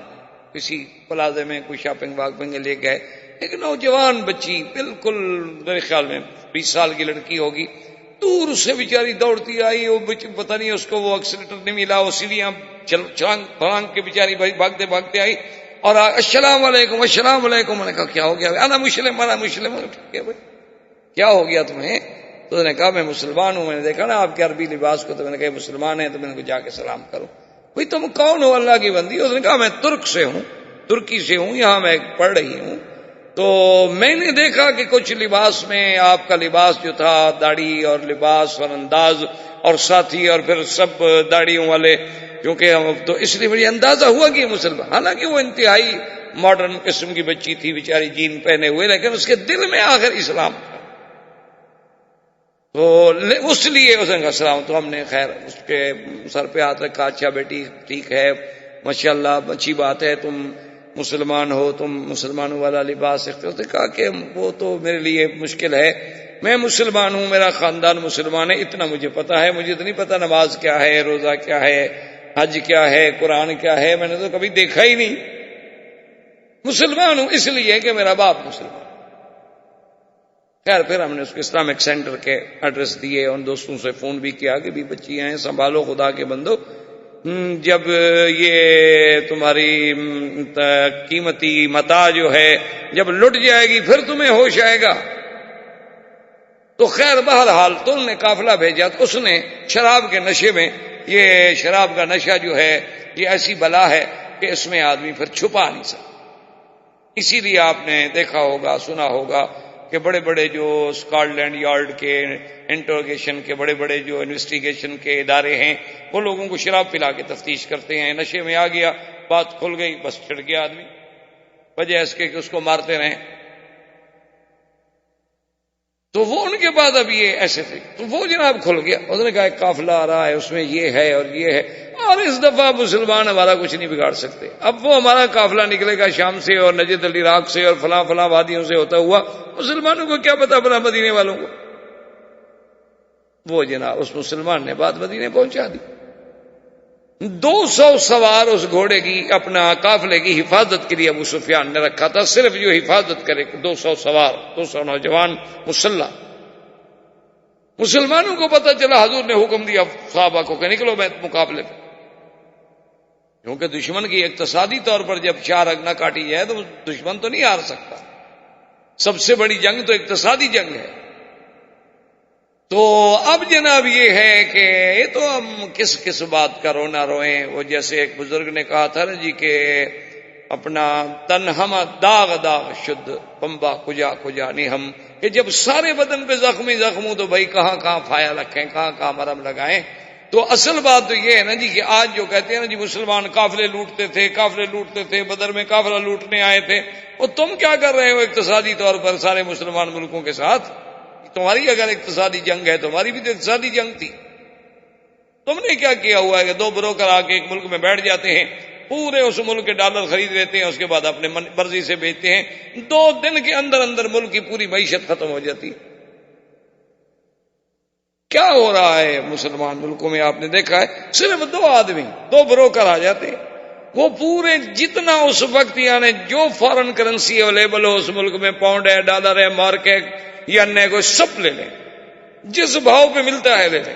کسی پلازے میں کوئی شاپنگ واپنگ لے گئے، ایک نوجوان بچی، بالکل میرے خیال میں 20 سال کی لڑکی ہوگی، دور سے بیچاری دوڑتی آئی، وہ پتہ نہیں اس کو وہ ایکسیلیٹر نہیں ملا، وہ سیڑھیاں چھلانگ پھلانگ کے بیچاری بھاگتے بھاگتے آئی اور السلام علیکم السلام علیکم. میں نے کہا کیا ہو گیا؟ انا مسلم انا مسلم. ٹھیک ہے بھائی، کیا ہو گیا تمہیں؟ تو اس نے کہا میں مسلمان ہوں، میں نے دیکھا نا آپ کے عربی لباس کو، تو میں نے کہا مسلمان ہیں، تو میں نے کہا جا کے سلام کرو. بھائی تم کون ہو اللہ کی بندی؟ اس نے کہا میں ترک سے ہوں، ترکی سے ہوں، یہاں میں پڑھ رہی ہوں. تو میں نے دیکھا کہ کچھ لباس میں آپ کا لباس جو تھا، داڑھی اور لباس اور انداز اور ساتھی اور پھر سب داڑھیوں والے، کیونکہ تو اس لیے مجھے اندازہ ہوا کہ یہ مسلمان، حالانکہ وہ انتہائی ماڈرن قسم کی بچی تھی بیچاری، جین پہنے ہوئے، لیکن اس کے دل میں آخر اسلام تھا. تو اس لیے اس نے کہا السلام. تو ہم نے خیر اس کے سر پہ ہاتھ رکھا، اچھا بیٹی ٹھیک ہے، ماشاءاللہ اچھی بات ہے، تم مسلمان ہو، تم مسلمانوں والا لباس اختیار. تو کہا کہ وہ تو میرے لیے مشکل ہے، میں مسلمان ہوں، میرا خاندان مسلمان ہے، اتنا مجھے پتا ہے، مجھے تو نہیں پتا نماز کیا ہے، روزہ کیا ہے، حج کیا ہے، قرآن کیا ہے، میں نے تو کبھی دیکھا ہی نہیں. مسلمان ہوں اس لیے کہ میرا باپ مسلمان. خیر پھر ہم نے اس کو اسلامک سینٹر کے ایڈریس دیے، ان دوستوں سے فون بھی کیا کہ بھی بچی ہیں، سنبھالو خدا کے بندو، جب یہ تمہاری قیمتی متاع جو ہے جب لٹ جائے گی پھر تمہیں ہوش آئے گا. تو خیر بہرحال تو انہوں نے قافلہ بھیجا. تو اس نے شراب کے نشے میں، یہ شراب کا نشہ جو ہے یہ ایسی بلا ہے کہ اس میں آدمی پھر چھپا نہیں سکتا. اسی لیے آپ نے دیکھا ہوگا، سنا ہوگا کہ بڑے بڑے جو اسکاٹ لینڈ یارڈ کے انٹروگیشن کے بڑے بڑے جو انویسٹیگیشن کے ادارے ہیں، وہ لوگوں کو شراب پلا کے تفتیش کرتے ہیں. نشے میں آ گیا، بات کھل گئی، بس چڑھ گیا آدمی، وجہ اس کے کہ اس کو مارتے رہیں. تو وہ ان کے بعد اب یہ ایسے تھے، تو وہ جناب کھل گیا. اس نے کہا ایک قافلہ آ رہا ہے، اس میں یہ ہے اور یہ ہے، اور اس دفعہ مسلمان ہمارا کچھ نہیں بگاڑ سکتے. اب وہ ہمارا قافلہ نکلے گا شام سے اور نجد العراق سے اور فلاں فلاں وادیوں سے ہوتا ہوا، مسلمانوں کو کیا پتا اپنا مدینے والوں کو. وہ جناب اس مسلمان نے بات مدینے پہنچا دی. 200 سوار اس گھوڑے کی، اپنا قافلے کی حفاظت کے لیے ابو سفیان نے رکھا تھا، صرف جو حفاظت کرے. 200 سوار، 200 نوجوان مسلح. مسلمانوں کو پتہ چلا، حضور نے حکم دیا صحابہ کو کہ نکلو میں مقابلے پہ، کیونکہ دشمن کی اقتصادی طور پر جب چار رگ نہ کاٹی جائے تو دشمن تو نہیں ہار سکتا. سب سے بڑی جنگ تو اقتصادی جنگ ہے. تو اب جناب یہ ہے کہ یہ تو ہم کس بات کا رونا روئیں. وہ جیسے ایک بزرگ نے کہا تھا نا جی کہ اپنا تن ہم داغ داغ شد پمبا کجا کجا نہیں ہم، کہ جب سارے بدن پہ زخمی زخموں تو بھائی کہاں کہاں پھایا رکھیں، کہاں کہاں مرہم لگائیں. تو اصل بات تو یہ ہے نا جی کہ آج جو کہتے ہیں نا جی مسلمان قافلے لوٹتے تھے، قافلے لوٹتے تھے، بدر میں قافلہ لوٹنے آئے تھے، اور تم کیا کر رہے ہو اقتصادی طور پر سارے مسلمان ملکوں کے ساتھ؟ تمہاری اگر اقتصادی جنگ ہے، تمہاری بھی تو اقتصادی جنگ تھی. تم نے کیا کیا ہوا ہے کہ 2 بروکر آ کے ایک ملک میں بیٹھ جاتے ہیں، پورے اس ملک کے ڈالر خرید لیتے ہیں، اس کے بعد اپنے مرضی سے بیچتے ہیں، 2 دن کے اندر اندر ملک کی پوری معیشت ختم ہو جاتی. کیا ہو رہا ہے مسلمان ملکوں میں؟ آپ نے دیکھا ہے صرف 2 آدمی، 2 بروکر آ جاتے ہیں، وہ پورے جتنا اس وقت یعنی جو فارن کرنسی اویلیبل ہو اس ملک میں، پاؤنڈ ہے، ڈالر ہے، مارک ہے یا نئے کوئی، سب لے لیں، جس بھاؤ پہ ملتا ہے لے لیں.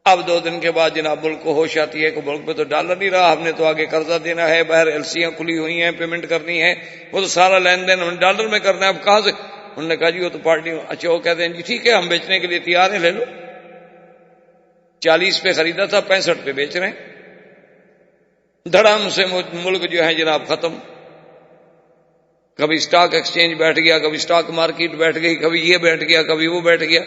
اب 2 دن کے بعد جناب ملک کو ہوش آتی ہے کہ ملک پہ تو ڈالر نہیں رہا، ہم نے تو آگے قرضہ دینا ہے، باہر ایلسیاں کھلی ہوئی ہیں، پیمنٹ کرنی ہے، وہ تو سارا لین دین ہم ڈالر میں کرنا ہے، اب کہاں سے؟ انہوں نے کہا جی وہ تو پارٹی، اچھا وہ کہتے ہیں جی ٹھیک ہے ہم بیچنے کے لیے تیار ہیں، لے لو. 40 پہ خریدا تھا، 65 پہ بیچ رہے ہیں. دھڑام سے ملک جو ہے جناب ختم. کبھی سٹاک ایکسچینج بیٹھ گیا، کبھی سٹاک مارکیٹ بیٹھ گئی، کبھی یہ بیٹھ گیا، کبھی وہ بیٹھ گیا.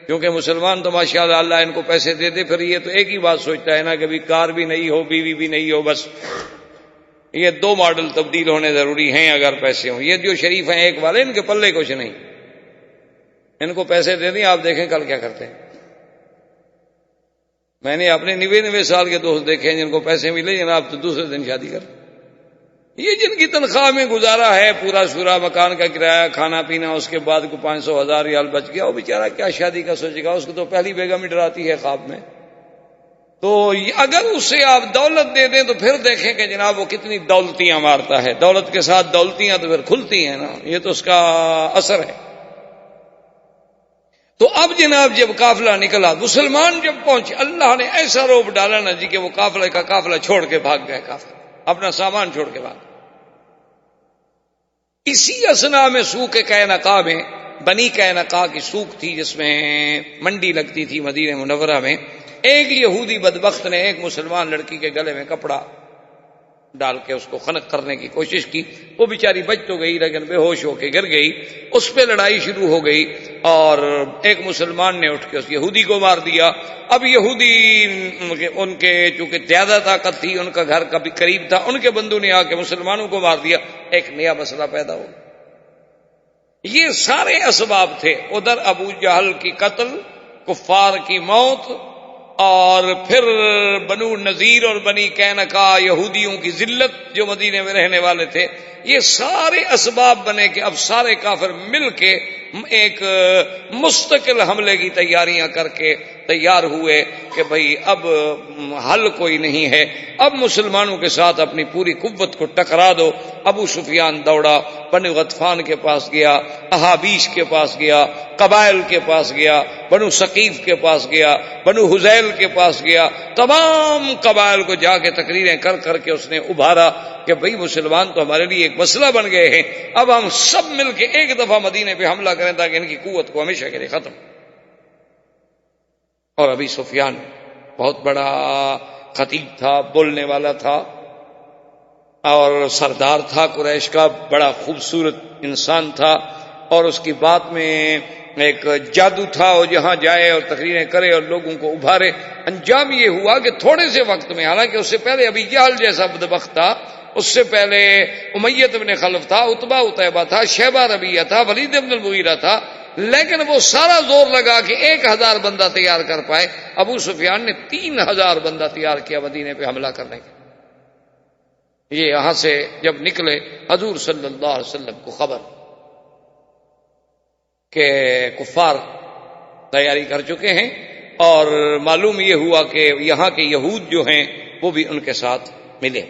کیونکہ مسلمان تو ماشاءاللہ اللہ ان کو پیسے دے دے، پھر یہ تو ایک ہی بات سوچتا ہے نا کہ بھی کار بھی نہیں ہو، بیوی بھی نہیں ہو، بس یہ 2 ماڈل تبدیل ہونے ضروری ہیں اگر پیسے ہوں. یہ جو شریف ہیں ایک والے، ان کے پلے کچھ نہیں، ان کو پیسے دے دیں، آپ دیکھیں کل کیا کرتے ہیں. میں نے اپنے 90 سال کے دوست دیکھے ہیں جن کو پیسے ملے جناب تو دوسرے دن شادی کر. یہ جن کی تنخواہ میں گزارا ہے پورا سورا، مکان کا کرایہ، کھانا پینا، اس کے بعد کو 500,000 ریال بچ گیا، وہ بیچارہ کیا شادی کا سوچے گا؟ اس کو تو پہلی بیگم ہی ڈراتی ہے خواب میں. تو اگر اسے آپ دولت دے دیں تو پھر دیکھیں کہ جناب وہ کتنی دولتیاں مارتا ہے. دولت کے ساتھ دولتیاں تو پھر کھلتی ہیں نا، یہ تو اس کا اثر ہے. تو اب جناب جب قافلہ نکلا، مسلمان جب پہنچے، اللہ نے ایسا روب ڈالا نا جی کہ وہ قافلے کا قافلہ چھوڑ کے بھاگ گئے، قافلہ اپنا سامان چھوڑ کے بھاگ گئے۔ اسی اثنا میں سوق قینقاع میں، بنی قینقاع کی سوق تھی جس میں منڈی لگتی تھی مدینہ منورہ میں، ایک یہودی بدبخت نے ایک مسلمان لڑکی کے گلے میں کپڑا ڈال کے اس کو خنق کرنے کی کوشش کی، وہ بیچاری بچ تو گئی لیکن بے ہوش ہو کے گر گئی، اس پہ لڑائی شروع ہو گئی اور ایک مسلمان نے اٹھ کے اس یہودی کو مار دیا۔ اب یہودی ان کے چونکہ زیادہ طاقت تھی، ان کا گھر کبھی قریب تھا، ان کے بندوں نے آ کے مسلمانوں کو مار دیا، ایک نیا مسئلہ پیدا ہو گیا۔ یہ سارے اسباب تھے، ادھر ابو جہل کی قتل، کفار کی موت، اور پھر بنو نذیر اور بنی قینقاع یہودیوں کی ذلت جو مدینے میں رہنے والے تھے، یہ سارے اسباب بنے کہ اب سارے کافر مل کے ایک مستقل حملے کی تیاریاں کر کے تیار ہوئے کہ بھئی اب حل کوئی نہیں ہے، اب مسلمانوں کے ساتھ اپنی پوری قوت کو ٹکرا دو۔ ابو سفیان دوڑا، بنو غطفان کے پاس گیا، احابیش کے پاس گیا، قبائل کے پاس گیا، بنو ثقیف کے پاس گیا، بنو حذیل کے پاس گیا، تمام قبائل کو جا کے تقریریں کر کر کے اس نے ابھارا کہ بھئی مسلمان تو ہمارے لیے ایک مسئلہ بن گئے ہیں، اب ہم سب مل کے ایک دفعہ مدینے پہ حملہ کریں تاکہ ان کی قوت کو ہمیشہ کے لیے ختم۔ اور ابی سفیان بہت بڑا خطیب تھا، بولنے والا تھا اور سردار تھا قریش کا، بڑا خوبصورت انسان تھا، اور اس کی بات میں ایک جادو تھا، وہ جہاں جائے اور تقریریں کرے اور لوگوں کو ابھارے۔ انجام یہ ہوا کہ تھوڑے سے وقت میں، حالانکہ اس سے پہلے ابی جہل جیسا بدبخت تھا، اس سے پہلے امیہ بن خلف تھا، عتبہ عتیبہ تھا، شیبہ ربیعہ تھا، ولید بن المغیرہ تھا، لیکن وہ سارا زور لگا کہ 1000 بندہ تیار کر پائے۔ ابو سفیان نے 3000 بندہ تیار کیا مدینے پہ حملہ کرنے کے۔ یہ یہاں سے جب نکلے، حضور صلی اللہ علیہ وسلم کو خبر کہ کفار تیاری کر چکے ہیں، اور معلوم یہ ہوا کہ یہاں کے یہود جو ہیں وہ بھی ان کے ساتھ ملے۔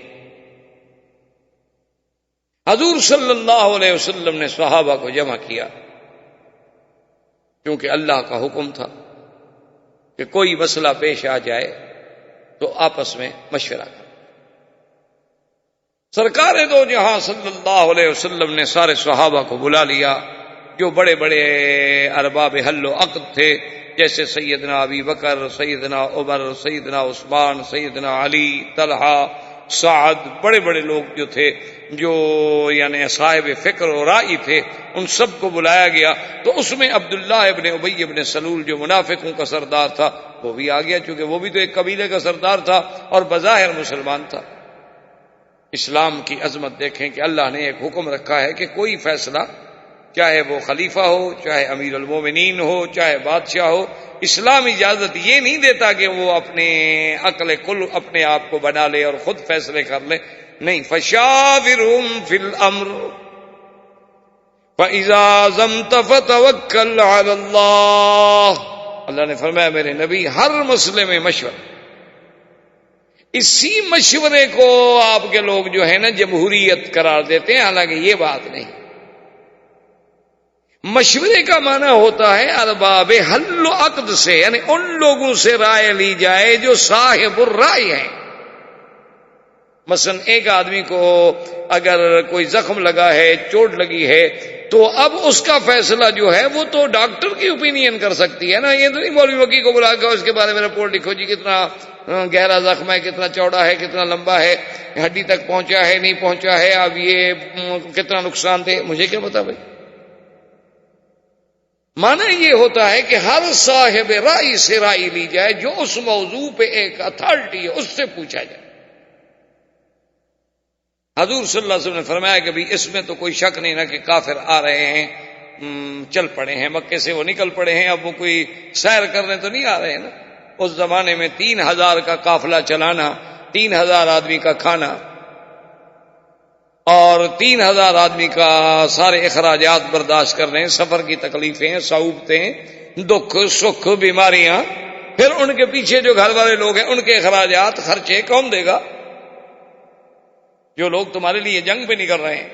حضور صلی اللہ علیہ وسلم نے صحابہ کو جمع کیا، کیونکہ اللہ کا حکم تھا کہ کوئی مسئلہ پیش آ جائے تو آپس میں مشورہ کریں۔ سرکار دو جہاں صلی اللہ علیہ وسلم نے سارے صحابہ کو بلا لیا، جو بڑے بڑے ارباب حل و عقد تھے، جیسے سیدنا ابی بکر، سیدنا عمر، سیدنا عثمان، سیدنا علی، طلحہ، سعد، بڑے بڑے لوگ جو تھے، جو یعنی صاحب فکر و رائی تھے، ان سب کو بلایا گیا۔ تو اس میں عبداللہ ابن ابی ابن سلول جو منافقوں کا سردار تھا وہ بھی آ گیا، چونکہ وہ بھی تو ایک قبیلے کا سردار تھا اور بظاہر مسلمان تھا۔ اسلام کی عظمت دیکھیں کہ اللہ نے ایک حکم رکھا ہے کہ کوئی فیصلہ، چاہے وہ خلیفہ ہو، چاہے امیر المومنین ہو، چاہے بادشاہ ہو، اسلام اجازت یہ نہیں دیتا کہ وہ اپنے عقل کل اپنے آپ کو بنا لے اور خود فیصلے کر لے، نہیں، فشاورہم فی الامر فاذا عزمت فتوکل علی اللہ۔ اللہ نے فرمایا میرے نبی ہر مسئلے میں مشورہ، اسی مشورے کو آپ کے لوگ جو ہے نا جمہوریت قرار دیتے ہیں، حالانکہ یہ بات نہیں۔ مشورے کا معنی ہوتا ہے ارباب حل و عقد سے، یعنی ان لوگوں سے رائے لی جائے جو صاحب الرائے ہیں۔ مثلا ایک آدمی کو اگر کوئی زخم لگا ہے، چوٹ لگی ہے، تو اب اس کا فیصلہ جو ہے وہ تو ڈاکٹر کی اوپینین کر سکتی ہے نا، یہ تو نہیں مولوی وکیل کو بلا کر اس کے بارے میں رپورٹ لکھو جی کتنا گہرا زخم ہے، کتنا چوڑا ہے، کتنا لمبا ہے، ہڈی تک پہنچا ہے نہیں پہنچا ہے، اب یہ کتنا نقصان دے، مجھے کیا پتا بھائی۔ معنی یہ ہوتا ہے کہ ہر صاحب رائے سے رائے لی جائے، جو اس موضوع پہ ایک اتھارٹی ہے اس سے پوچھا جائے۔ حضور صلی اللہ علیہ وسلم نے فرمایا کہ بھی اس میں تو کوئی شک نہیں نا کہ کافر آ رہے ہیں، چل پڑے ہیں مکے سے، وہ نکل پڑے ہیں، اب وہ کوئی سیر کرنے تو نہیں آ رہے ہیں نا۔ اس زمانے میں 3000 کا قافلہ چلانا، 3000 آدمی کا کھانا اور 3000 آدمی کا سارے اخراجات برداشت کر رہے ہیں، سفر کی تکلیفیں، صعوبتیں، دکھ سکھ، بیماریاں، پھر ان کے پیچھے جو گھر والے لوگ ہیں ان کے اخراجات، خرچے کون دے گا؟ جو لوگ تمہارے لیے جنگ پہ نکل رہے ہیں۔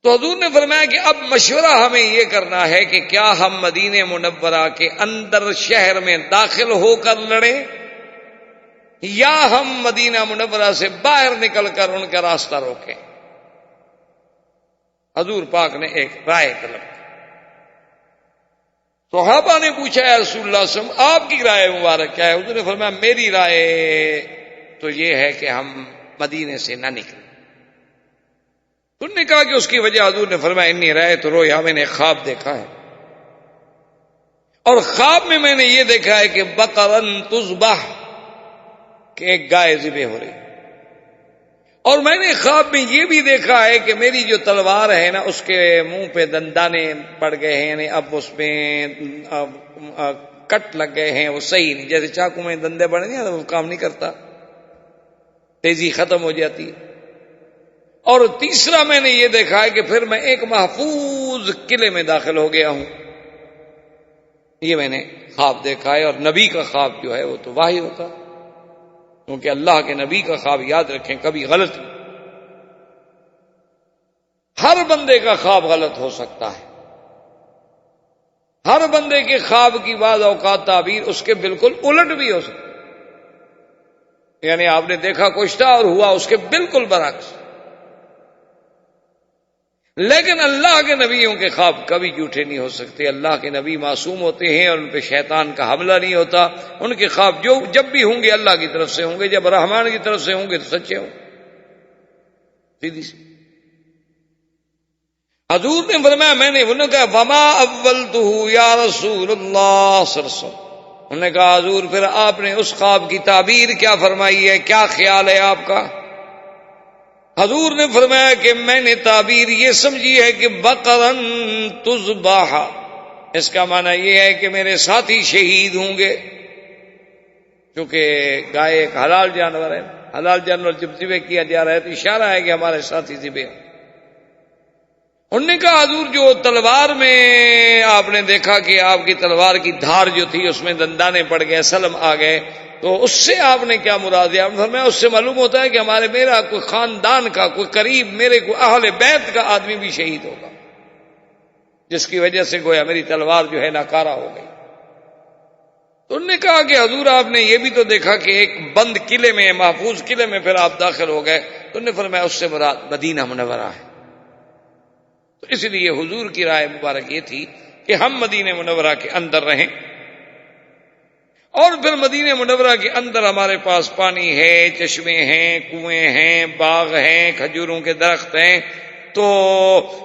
تو حضور نے فرمایا کہ اب مشورہ ہمیں یہ کرنا ہے کہ کیا ہم مدینہ منورہ کے اندر شہر میں داخل ہو کر لڑیں یا ہم مدینہ منورہ سے باہر نکل کر ان کا راستہ روکیں. حضور پاک نے ایک رائے طلب کی. صحابہ نے پوچھا یا رسول اللہ صلی اللہ علیہ وسلم آپ کی رائے مبارک کیا ہے؟ حضور نے فرمایا میری رائے تو یہ ہے کہ ہم مدینے سے نہ نکلیں. انہوں نے کہا کہ اس کی وجہ حضور نے فرمایا انی رائے تو رویا میں نے خواب دیکھا ہے اور خواب میں میں نے یہ دیکھا ہے کہ بقرن تذبح کہ ایک گائے ذبح ہو رہی اور میں نے خواب میں یہ بھی دیکھا ہے کہ میری جو تلوار ہے نا اس کے منہ پہ دندانے پڑ گئے ہیں یعنی اب اس میں کٹ لگ گئے ہیں وہ صحیح نہیں جیسے چاقو میں دندے پڑے نہیں وہ کام نہیں کرتا تیزی ختم ہو جاتی. اور تیسرا میں نے یہ دیکھا ہے کہ پھر میں ایک محفوظ قلعے میں داخل ہو گیا ہوں. یہ میں نے خواب دیکھا ہے اور نبی کا خواب جو ہے وہ تو واہی ہوتا کیونکہ اللہ کے نبی کا خواب یاد رکھیں کبھی غلط نہیں. ہر بندے کا خواب غلط ہو سکتا ہے. ہر بندے کے خواب کی بعض اوقات تعبیر اس کے بالکل الٹ بھی ہو سکتی یعنی آپ نے دیکھا کچھ تھا اور ہوا اس کے بالکل برعکس. لیکن اللہ کے نبیوں کے خواب کبھی جھوٹے نہیں ہو سکتے. اللہ کے نبی معصوم ہوتے ہیں اور ان پہ شیطان کا حملہ نہیں ہوتا. ان کے خواب جو جب بھی ہوں گے اللہ کی طرف سے ہوں گے, جب رحمان کی طرف سے ہوں گے تو سچے ہوں سیدھی سی. حضور نے فرمایا میں نے انہوں نے کہا وما اولتہ یا رسول اللہ صلی اللہ علیہ وسلم. انہوں نے کہا حضور پھر آپ نے اس خواب کی تعبیر کیا فرمائی ہے, کیا خیال ہے آپ کا؟ حضور نے فرمایا کہ میں نے تعبیر یہ سمجھی ہے کہ بقرن تذبح, اس کا معنی یہ ہے کہ میرے ساتھی شہید ہوں گے کیونکہ گائے ایک حلال جانور ہے. حلال جانور جب ذبح کیا جا رہا ہے تو اشارہ ہے کہ ہمارے ساتھی ذبح ہوں. انہوں نے کہا حضور جو تلوار میں آپ نے دیکھا کہ آپ کی تلوار کی دھار جو تھی اس میں دندانے پڑ گئے, سلم آ گئے, تو اس سے آپ نے کیا مراد ہے؟ آپ نے فرمایا اس سے معلوم ہوتا ہے کہ میرا کوئی خاندان کا کوئی قریب میرے کوئی اہل بیت کا آدمی بھی شہید ہوگا جس کی وجہ سے گویا میری تلوار جو ہے ناکارہ ہو گئی. تو انہوں نے کہا کہ حضور آپ نے یہ بھی تو دیکھا کہ ایک بند قلعے میں محفوظ قلعے میں پھر آپ داخل ہو گئے. تو انہوں نے فرمایا اس سے مراد مدینہ منورہ ہے. تو اس لیے حضور کی رائے مبارک یہ تھی کہ ہم مدینہ منورہ کے اندر رہیں اور پھر مدینہ منورہ کے اندر ہمارے پاس پانی ہے, چشمے ہیں, کنویں ہیں, باغ ہیں, کھجوروں کے درخت ہیں. تو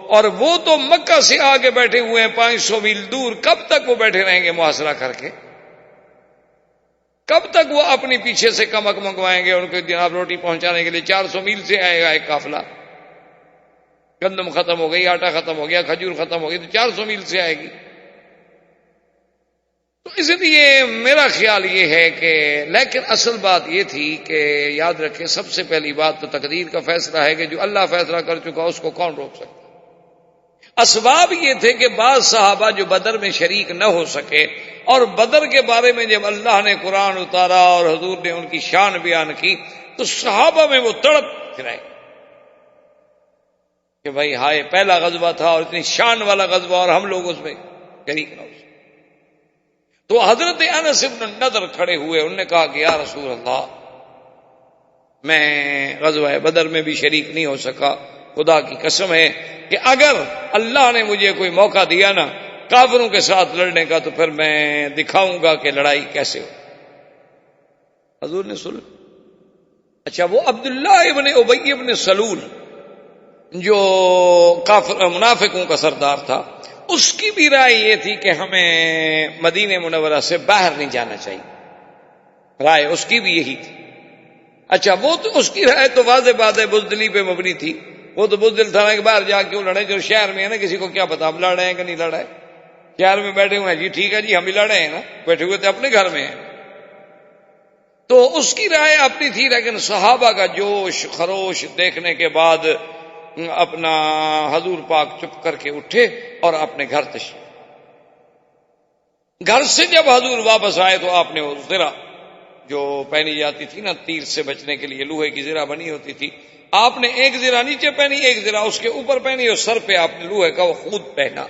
اور وہ تو مکہ سے آگے بیٹھے ہوئے ہیں 500 میل دور. کب تک وہ بیٹھے رہیں گے محاصرہ کر کے؟ کب تک وہ اپنی پیچھے سے کمک منگوائیں گے؟ ان کو جناب روٹی پہنچانے کے لیے 400 میل سے آئے گا ایک قافلہ. گندم ختم ہو گئی, آٹا ختم ہو گیا, کھجور ختم ہو گئی تو 400 میل سے آئے گی. تو اس لیے میرا خیال یہ ہے کہ لیکن اصل بات یہ تھی کہ یاد رکھیں سب سے پہلی بات تو تقدیر کا فیصلہ ہے کہ جو اللہ فیصلہ کر چکا اس کو کون روک سکتا. اسباب یہ تھے کہ بعض صحابہ جو بدر میں شریک نہ ہو سکے اور بدر کے بارے میں جب اللہ نے قرآن اتارا اور حضور نے ان کی شان بیان کی تو صحابہ میں وہ تڑپ پھرائے کہ بھائی ہائے پہلا غزوہ تھا اور اتنی شان والا غزوہ اور ہم لوگ اس میں شریک نہ ہو سکے. تو حضرت انس بن النضر کھڑے ہوئے, انہوں نے کہا کہ یا رسول اللہ میں غزوہ بدر میں بھی شریک نہیں ہو سکا. خدا کی قسم ہے کہ اگر اللہ نے مجھے کوئی موقع دیا نا کافروں کے ساتھ لڑنے کا تو پھر میں دکھاؤں گا کہ لڑائی کیسے ہو. حضور نے سن. اچھا وہ عبداللہ ابن ابی ابن سلول جو کافر منافقوں کا سردار تھا اس کی بھی رائے یہ تھی کہ ہمیں مدینہ منورہ سے باہر نہیں جانا چاہیے. رائے اس کی بھی یہی تھی. اچھا وہ تو اس کی رائے تو واضح بات ہے بزدلی پہ مبنی تھی. وہ تو بزدل تھا کہ باہر جا کیوں لڑے, جو شہر میں ہے نا کسی کو کیا پتا ہم لڑ رہے ہیں کہ نہیں لڑ رہے. شہر میں بیٹھے ہوئے ہیں جی ٹھیک ہے جی ہم بھی لڑ رہے ہیں نا, بیٹھے ہوئے تھے اپنے گھر میں ہیں. تو اس کی رائے اپنی تھی لیکن صحابہ کا جوش خروش دیکھنے کے بعد اپنا حضور پاک چپ کر کے اٹھے اور اپنے گھر تشریف. گھر سے جب حضور واپس آئے تو آپ نے وہ زرہ جو پہنی جاتی تھی نا تیر سے بچنے کے لیے, لوہے کی زرہ بنی ہوتی تھی, آپ نے ایک زرہ نیچے پہنی، ایک زرہ اس کے اوپر پہنی، اور سر پہ آپ نے لوہے کا وہ خود پہنا،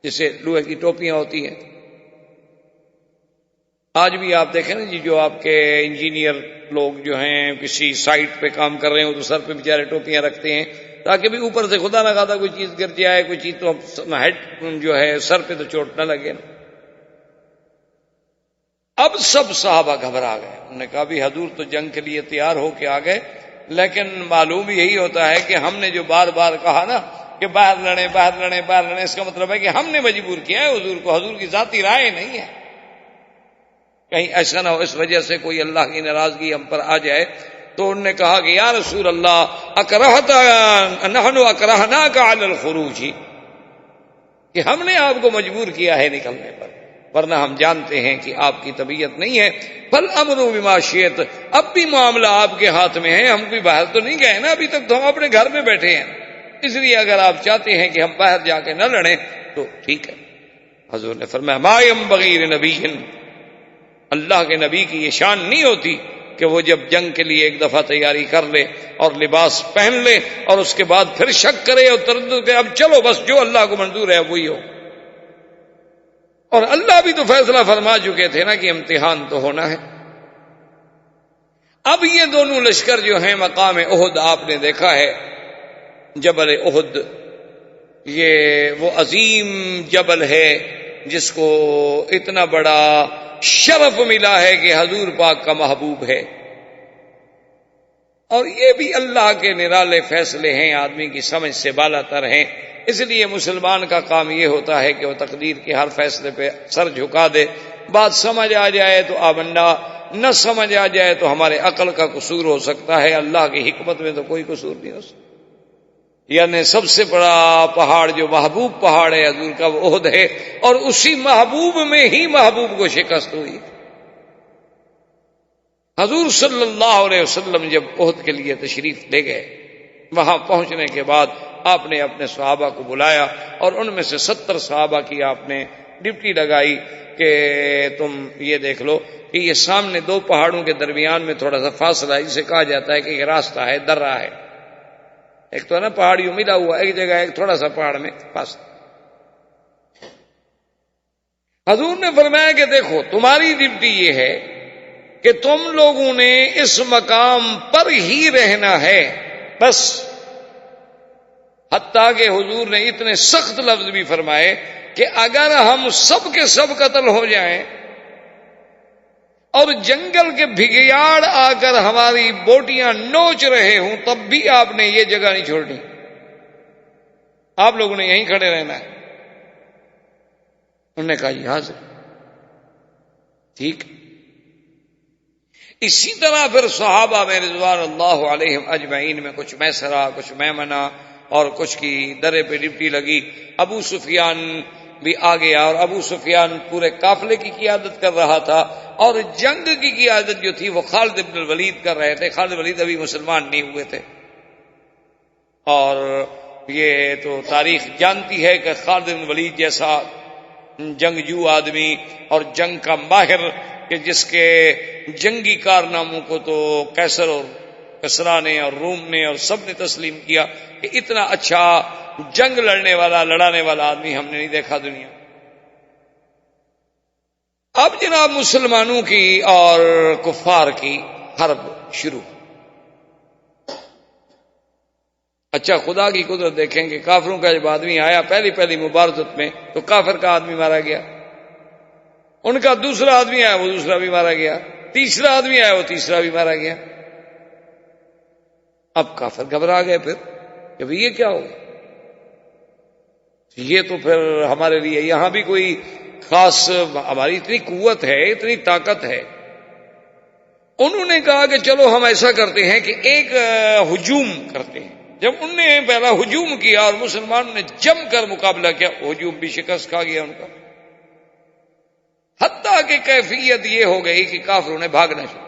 جسے لوہے کی ٹوپیاں ہوتی ہیں۔ آج بھی آپ دیکھیں نا جی، جو آپ کے انجینئر لوگ جو ہیں کسی سائٹ پہ کام کر رہے ہوں تو سر پہ بیچارے ٹوپیاں رکھتے ہیں تاکہ بھی اوپر سے خدا نہ خدا کوئی چیز گر جائے، کوئی چیز تو ہیڈ جو ہے سر پہ تو چوٹ نہ لگے نا۔ اب سب صحابہ گھبرا گئے، انہوں نے کہا بھی حضور تو جنگ کے لیے تیار ہو کے آ گئے، لیکن معلوم یہی ہوتا ہے کہ ہم نے جو بار بار کہا نا کہ باہر لڑیں باہر لڑیں باہر لڑیں، اس کا مطلب ہے کہ ہم نے مجبور کیا ہے حضور کو، حضور کی ذاتی رائے نہیں ہے۔ کہیں ایسا نہ ہو اس وجہ سے کوئی اللہ کی ناراضگی ہم پر آ جائے۔ تو انہوں نے کہا کہ یا رسول اللہ نحن اکرہناک علی الخروج، کہ ہم نے آپ کو مجبور کیا ہے نکلنے پر، ورنہ ہم جانتے ہیں کہ آپ کی طبیعت نہیں ہے۔ فالامر بما شئت، اب بھی معاملہ آپ کے ہاتھ میں ہے، ہم کوئی باہر تو نہیں گئے نا، ابھی تک تو ہم اپنے گھر میں بیٹھے ہیں، اس لیے اگر آپ چاہتے ہیں کہ ہم باہر جا کے نہ لڑیں تو ٹھیک ہے۔ حضور نے فرمایا ما ينبغي لنبی، اللہ کے نبی کی یہ شان نہیں ہوتی کہ وہ جب جنگ کے لیے ایک دفعہ تیاری کر لے اور لباس پہن لے اور اس کے بعد پھر شک کرے اور تردد کرے، اب چلو بس جو اللہ کو منظور ہے وہی ہو۔ اور اللہ بھی تو فیصلہ فرما چکے تھے نا کہ امتحان تو ہونا ہے۔ اب یہ دونوں لشکر جو ہیں مقام احد آپ نے دیکھا ہے، جبل احد، یہ وہ عظیم جبل ہے جس کو اتنا بڑا شرف ملا ہے کہ حضور پاک کا محبوب ہے، اور یہ بھی اللہ کے نرالے فیصلے ہیں، آدمی کی سمجھ سے بالا تر ہیں۔ اس لیے مسلمان کا کام یہ ہوتا ہے کہ وہ تقدیر کے ہر فیصلے پہ سر جھکا دے، بات سمجھ آ جائے تو آمنا، نہ سمجھ آ جائے تو ہمارے عقل کا قصور ہو سکتا ہے، اللہ کی حکمت میں تو کوئی قصور نہیں ہو سکتا۔ یعنی سب سے بڑا پہاڑ جو محبوب پہاڑ ہے حضور کا وہ احد ہے، اور اسی محبوب میں ہی محبوب کو شکست ہوئی۔ حضور صلی اللہ علیہ وسلم جب احد کے لیے تشریف لے گئے، وہاں پہنچنے کے بعد آپ نے اپنے صحابہ کو بلایا اور ان میں سے 70 صحابہ کی آپ نے ڈپٹی لگائی کہ تم یہ دیکھ لو کہ یہ سامنے دو پہاڑوں کے درمیان میں تھوڑا سا فاصلہ ہے، جسے کہا جاتا ہے کہ یہ راستہ ہے، درہ ہے، ایک تو ہے نا پہاڑیوں ملا ہوا ایک جگہ، ایک تھوڑا سا پہاڑ میں فاصلہ۔ حضور نے فرمایا کہ دیکھو تمہاری ڈیوٹی یہ ہے کہ تم لوگوں نے اس مقام پر ہی رہنا ہے بس، حتیٰ کہ حضور نے اتنے سخت لفظ بھی فرمائے کہ اگر ہم سب کے سب قتل ہو جائیں اور جنگل کے بھگیاڑ آ کر ہماری بوٹیاں نوچ رہے ہوں تب بھی آپ نے یہ جگہ نہیں چھوڑنی، آپ لوگوں نے یہیں کھڑے رہنا ہے۔ انہوں نے کہا یہاں سے ٹھیک۔ اسی طرح پھر صحابہ میں رضوان اللہ علیہم اجمعین میں کچھ میسرا، کچھ میمنہ اور کچھ کی درے پہ ڈپٹی لگی۔ ابو سفیان بھی آ گیا، اور ابو سفیان پورے قافلے کی قیادت کر رہا تھا، اور جنگ کی قیادت جو تھی وہ خالد بن الولید کر رہے تھے۔ خالد ولید ابھی مسلمان نہیں ہوئے تھے، اور یہ تو تاریخ جانتی ہے کہ خالد بن الولید جیسا جنگجو آدمی اور جنگ کا ماہر کہ جس کے جنگی کارناموں کو تو قیصر اور کسریٰ نے اور روم نے اور سب نے تسلیم کیا، کہ اتنا اچھا جنگ لڑنے والا لڑانے والا آدمی ہم نے نہیں دیکھا دنیا۔ اب جناب مسلمانوں کی اور کفار کی حرب شروع۔ اچھا خدا کی قدرت دیکھیں کہ کافروں کا جب آدمی آیا پہلی مبارزت میں تو کافر کا آدمی مارا گیا، ان کا دوسرا آدمی آیا وہ دوسرا بھی مارا گیا، تیسرا آدمی آیا وہ تیسرا بھی مارا گیا۔ اب کافر گھبرا گئے پھر کہ بھئی یہ کیا ہوگا، یہ تو پھر ہمارے لیے یہاں بھی کوئی خاص ہماری اتنی قوت ہے، اتنی طاقت ہے۔ انہوں نے کہا کہ چلو ہم ایسا کرتے ہیں کہ ایک ہجوم کرتے ہیں۔ جب انہوں نے پہلا ہجوم کیا اور مسلمانوں نے جم کر مقابلہ کیا، ہجوم بھی شکست کھا گیا ان کا، حتیٰ کہ کیفیت یہ ہو گئی کہ کافروں نے بھاگنا شروع،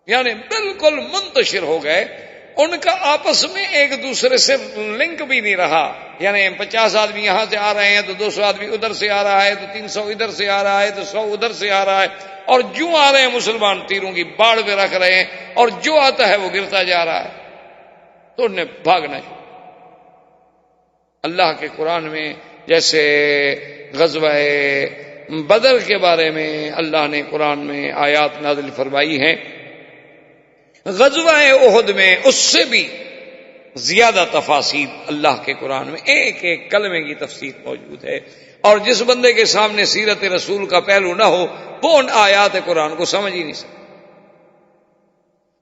یعنی بالکل منتشر ہو گئے، ان کا آپس میں ایک دوسرے سے لنک بھی نہیں رہا، یعنی 50 آدمی یہاں سے آ رہے ہیں تو 200 آدمی ادھر سے آ رہا ہے تو 300 ادھر سے آ رہا ہے تو 100 ادھر سے آ رہا ہے، اور جو آ رہے ہیں مسلمان تیروں کی باڑ پہ رکھ رہے ہیں، اور جو آتا ہے وہ گرتا جا رہا ہے، تو انہیں بھاگنا چاہیے۔ اللہ کے قرآن میں جیسے غزوہ بدر کے بارے میں اللہ نے قرآن میں آیات نازل فرمائی ہیں، غزوہ احد میں اس سے بھی زیادہ تفاصیل اللہ کے قرآن میں ایک ایک کلمے کی تفسیر موجود ہے، اور جس بندے کے سامنے سیرت رسول کا پہلو نہ ہو وہ ان آیات قرآن کو سمجھ ہی نہیں سکتا۔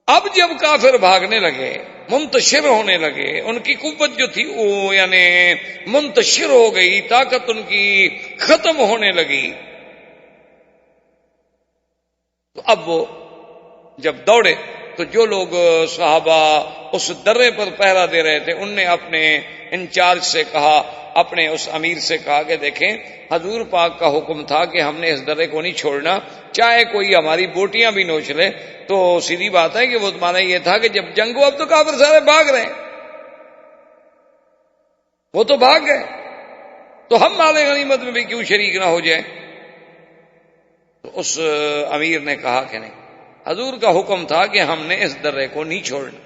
اب جب کافر بھاگنے لگے، منتشر ہونے لگے، ان کی قوت جو تھی وہ یعنی منتشر ہو گئی، طاقت ان کی ختم ہونے لگی، تو اب وہ جب دوڑے تو جو لوگ صحابہ اس درے پر پہرا دے رہے تھے ان نے اپنے انچارج سے کہا، اپنے اس امیر سے کہا کہ دیکھیں حضور پاک کا حکم تھا کہ ہم نے اس درے کو نہیں چھوڑنا، چاہے کوئی ہماری بوٹیاں بھی نوچ لے، تو سیدھی بات ہے کہ وہ تمہارا یہ تھا کہ جب جنگ ہو، اب تو کافر سارے بھاگ رہے ہیں، وہ تو بھاگ گئے، تو ہم مال غنیمت میں بھی کیوں شریک نہ ہو جائیں؟ تو اس امیر نے کہا کہ نہیں، حضور کا حکم تھا کہ ہم نے اس درے کو نہیں چھوڑنا،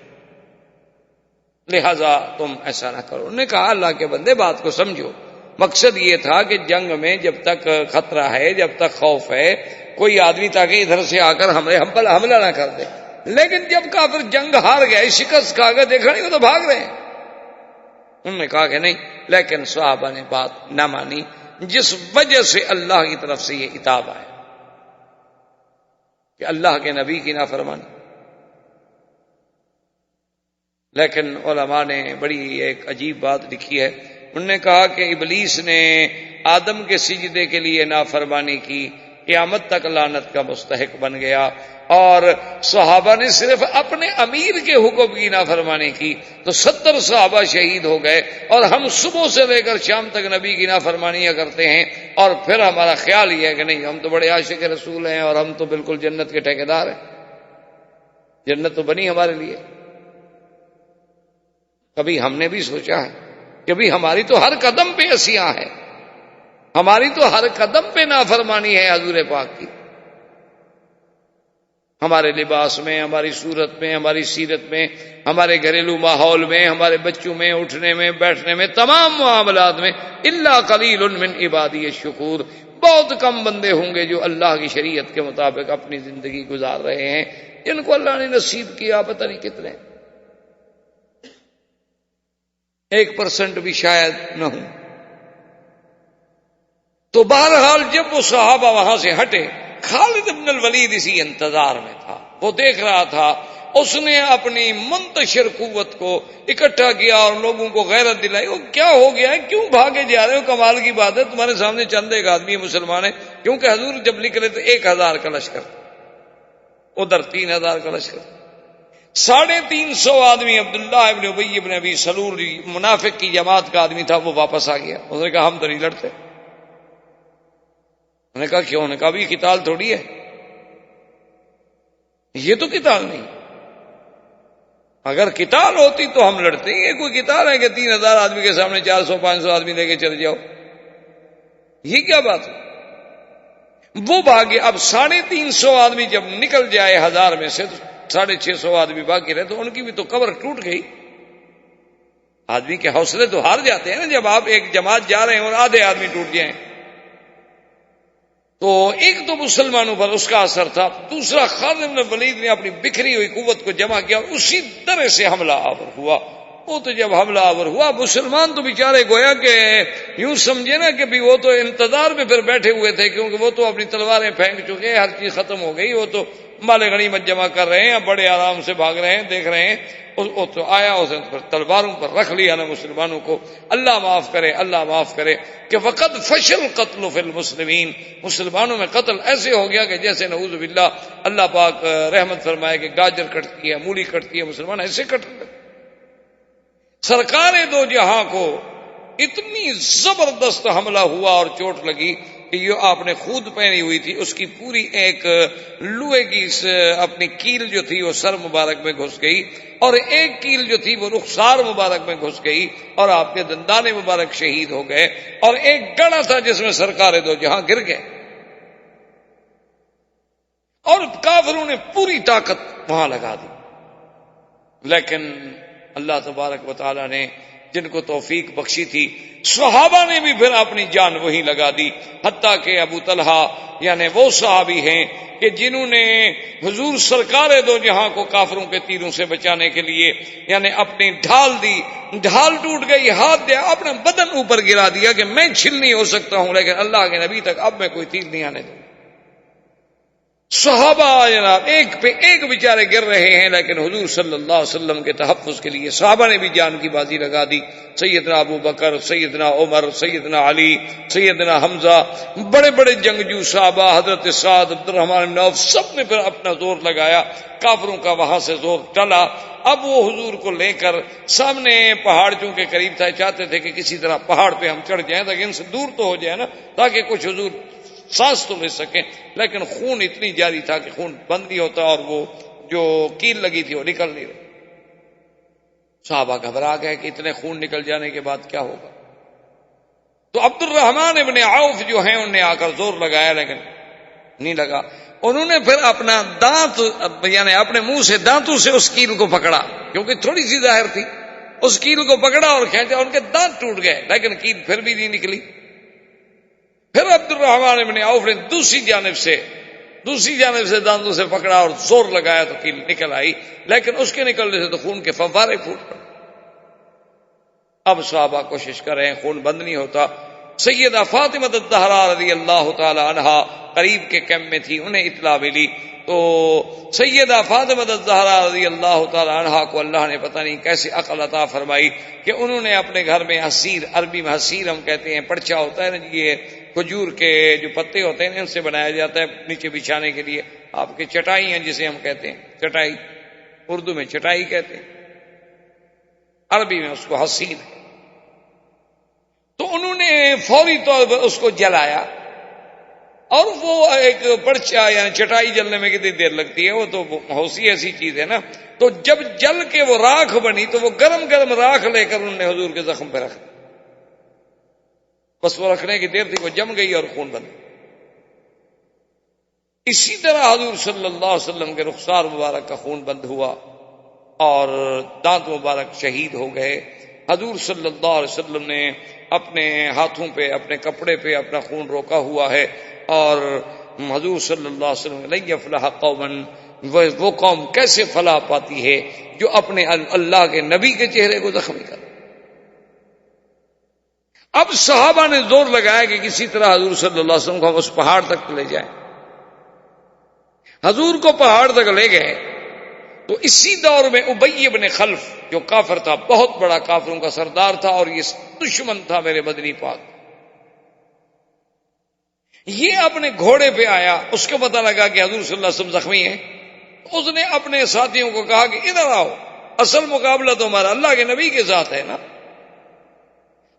لہذا تم ایسا نہ کرو۔ انہوں نے کہا اللہ کے بندے بات کو سمجھو، مقصد یہ تھا کہ جنگ میں جب تک خطرہ ہے، جب تک خوف ہے، کوئی آدمی تاکہ ادھر سے آ کر ہم پر حملہ نہ کر دے، لیکن جب کافر جنگ ہار گئے، شکست کھا گئے، دیکھا نہیں وہ تو بھاگ رہے ہیں۔ انہوں نے کہا کہ نہیں، لیکن صحابہ نے بات نہ مانی، جس وجہ سے اللہ کی طرف سے یہ عتاب آیا کہ اللہ کے نبی کی نافرمانی۔ لیکن علماء نے بڑی ایک عجیب بات لکھی ہے، انہوں نے کہا کہ ابلیس نے آدم کے سجدے کے لیے نافرمانی کی، قیامت تک لعنت کا مستحق بن گیا، اور صحابہ نے صرف اپنے امیر کے حکم کی نافرمانی کی تو 70 صحابہ شہید ہو گئے، اور ہم صبح سے لے کر شام تک نبی کی نافرمانیاں کرتے ہیں، اور پھر ہمارا خیال یہ ہے کہ نہیں ہم تو بڑے عاشق رسول ہیں اور ہم تو بالکل جنت کے ٹھیکیدار ہیں، جنت تو بنی ہمارے لیے۔ کبھی ہم نے بھی سوچا ہے کہ بھی ہماری تو ہر قدم پہ عصیاں ہے، ہماری تو ہر قدم پہ نافرمانی ہے حضور پاک کی، ہمارے لباس میں، ہماری صورت میں، ہماری سیرت میں، ہمارے گھریلو ماحول میں، ہمارے بچوں میں، اٹھنے میں، بیٹھنے میں، تمام معاملات میں، الا قلیل من عبادی الشکور، بہت کم بندے ہوں گے جو اللہ کی شریعت کے مطابق اپنی زندگی گزار رہے ہیں، جن کو اللہ نے نصیب کیا پتہ نہیں کتنے، 1% بھی شاید نہ ہوں۔ تو بہرحال جب وہ صحابہ وہاں سے ہٹے، خالد بن الولید اسی انتظار میں تھا، وہ دیکھ رہا تھا، اس نے اپنی منتشر قوت کو اکٹھا کیا اور لوگوں کو غیرت دلائی۔ وہ کیا ہو گیا ہے، کیوں بھاگے جا رہے ہو؟ کمال کی بات ہے، تمہارے سامنے چند ایک آدمی مسلمان ہے، کیونکہ حضور جب نکلے تو 1000 کا لشکر، ادھر 3000 کا لشکر، 350 آدمی عبداللہ ابن ابی ابن ابی سلول منافق کی جماعت کا آدمی تھا، وہ واپس آ گیا۔ اس نے کہا ہم تو نہیں لڑتے۔ انہوں نے کہا کیوں؟ نے کہا بھی قتال تھوڑی ہے، یہ تو قتال نہیں، اگر قتال ہوتی تو ہم لڑتے، یہ کوئی قتال ہے کہ 3000 آدمی کے سامنے 400-500 آدمی لے کے چلے جاؤ، یہ کیا بات ہے؟ وہ بھاگے۔ اب 350 آدمی جب نکل جائے 1000 میں سے تو 650 آدمی باقی رہے، تو ان کی بھی تو قبر ٹوٹ گئی۔ آدمی کے حوصلے تو ہار جاتے ہیں نا جب آپ ایک جماعت جا رہے ہیں اور آدھے آدمی ٹوٹ جائیں۔ تو ایک تو مسلمانوں پر اس کا اثر تھا، دوسرا خالد بن ولید نے اپنی بکھری ہوئی قوت کو جمع کیا، اسی طرح سے حملہ آور ہوا۔ وہ تو جب حملہ آور ہوا، مسلمان تو بیچارے گویا کہ یوں سمجھے نا کہ بھی وہ تو انتظار میں پھر بیٹھے ہوئے تھے، کیونکہ وہ تو اپنی تلواریں پھینک چکے، ہر چیز ختم ہو گئی، وہ تو مال غنیمت جمع کر رہے ہیں، بڑے آرام سے بھاگ رہے ہیں، دیکھ رہے ہیں۔ وہ تو آیا، اس نے تلواروں پر رکھ لیا نا مسلمانوں کو۔ اللہ معاف کرے، اللہ معاف کرے کہ وقت فشل قتل فی المسلمین، مسلمانوں میں قتل ایسے ہو گیا کہ جیسے نعوذ باللہ اللہ پاک رحمت فرمائے کہ گاجر کٹتی ہے، مولی کٹتی ہے، مسلمان ایسے کٹ رہے۔ سرکار دو جہاں کو اتنی زبردست حملہ ہوا اور چوٹ لگی کہ یہ آپ نے خود پہنی ہوئی تھی اس کی پوری ایک لوہے کی اپنی کیل جو تھی وہ سر مبارک میں گھس گئی، اور ایک کیل جو تھی وہ رخسار مبارک میں گھس گئی اور آپ کے دندان مبارک شہید ہو گئے، اور ایک گڑا تھا جس میں سرکار دو جہاں گر گئے، اور کافروں نے پوری طاقت وہاں لگا دی۔ لیکن اللہ تبارک و تعالی نے جن کو توفیق بخشی تھی، صحابہ نے بھی پھر اپنی جان وہی لگا دی، حتیٰ کہ ابو طلحہ یعنی وہ صحابی ہیں کہ جنہوں نے حضور سرکار دو جہاں کو کافروں کے تیروں سے بچانے کے لیے یعنی اپنی ڈھال دی، ڈھال ٹوٹ گئی، ہاتھ دیا، اپنا بدن اوپر گرا دیا کہ میں چھل نہیں ہو سکتا ہوں، لیکن اللہ کے نبی تک اب میں کوئی تیر نہیں آنے دوں۔ صحابہ جناب ایک پہ ایک بیچارے گر رہے ہیں، لیکن حضور صلی اللہ علیہ وسلم کے تحفظ کے لیے صحابہ نے بھی جان کی بازی لگا دی۔ سیدنا ابو بکر، سیدنا عمر، سیدنا علی، سیدنا حمزہ، بڑے بڑے جنگجو صحابہ، حضرت سعد، عبد الرحمن بن عوف، سب نے پھر اپنا زور لگایا، کافروں کا وہاں سے زور ٹلا۔ اب وہ حضور کو لے کر سامنے پہاڑ چونکہ قریب تھا، چاہتے تھے کہ کسی طرح پہاڑ پہ ہم چڑھ جائیں تاکہ ان سے دور تو ہو جائے نا، تاکہ کچھ حضور سانس تو لے سکیں، لیکن خون اتنی جاری تھا کہ خون بند نہیں ہوتا، اور وہ جو کیل لگی تھی وہ نکل نہیں رہی۔ صحابہ گھبرا گئے کہ اتنے خون نکل جانے کے بعد کیا ہوگا۔ تو عبد الرحمن ابن عوف جو ہیں انہوں نے آ کر زور لگایا، لیکن نہیں لگا۔ انہوں نے پھر اپنا دانت یعنی اپنے منہ سے دانتوں سے اس کیل کو پکڑا، کیونکہ تھوڑی سی ظاہر تھی، اس کیل کو پکڑا اور کھینچا، ان کے دانت ٹوٹ گئے، لیکن کیل پھر بھی نہیں نکلی۔ پھر عبد الرحمن ابن عوف نے دوسری جانب سے دانتوں سے پکڑا اور زور لگایا تو کیل نکل آئی، لیکن اس کے نکلنے سے تو خون کے فوارے پھوٹ پڑے۔ اب صحابہ کوشش کر رہے ہیں، خون بند نہیں ہوتا۔ سیدہ فاطمہ الزہرا رضی اللہ تعالی عنہا قریب کے کیمپ میں تھی، انہیں اطلاع ملی، تو سیدہ فاطمہ الزہرا رضی اللہ تعالی عنہا کو اللہ نے پتہ نہیں کیسے عقل عطا فرمائی کہ انہوں نے اپنے گھر میں حسیر، عربی میں حسیر ہم کہتے ہیں، پرچا ہوتا ہے نا، یہ کھجور کے جو پتے ہوتے ہیں ان سے بنایا جاتا ہے نیچے بچھانے کے لیے، آپ کے چٹائی ہیں جسے ہم کہتے ہیں، چٹائی اردو میں چٹائی کہتے ہیں، عربی میں اس کو حسیر ہے۔ تو انہوں نے فوری طور پر اس کو جلایا، اور وہ ایک پرچا یعنی چٹائی جلنے میں کتنی دیر لگتی ہے، وہ تو ہوسی ایسی چیز ہے نا، تو جب جل کے وہ راکھ بنی تو وہ گرم گرم راکھ لے کر انہوں نے حضور کے زخم پہ رکھ، بس وہ رکھنے کی دیر تھی، وہ جم گئی اور خون بن۔ اسی طرح حضور صلی اللہ علیہ وسلم کے رخسار مبارک کا خون بند ہوا اور دانت مبارک شہید ہو گئے۔ حضور صلی اللہ علیہ وسلم نے اپنے ہاتھوں پہ، اپنے کپڑے پہ اپنا خون روکا ہوا ہے، اور حضور صلی اللہ علیہ وسلم لن یفلح قوم، وہ قوم کیسے فلاح پاتی ہے جو اپنے اللہ کے نبی کے چہرے کو زخمی کر۔ اب صحابہ نے زور لگایا کہ کسی طرح حضور صلی اللہ علیہ وسلم کو ہم اس پہاڑ تک لے جائیں۔ حضور کو پہاڑ تک لے گئے تو اسی دور میں ابی بن خلف جو کافر تھا، بہت بڑا کافروں کا سردار تھا، اور یہ دشمن تھا میرے مدنی پاک، یہ اپنے گھوڑے پہ آیا، اس کو پتہ لگا کہ حضور صلی اللہ علیہ وسلم زخمی ہیں، اس نے اپنے ساتھیوں کو کہا کہ ادھر آؤ، اصل مقابلہ تو ہمارا اللہ کے نبی کے ساتھ ہے نا۔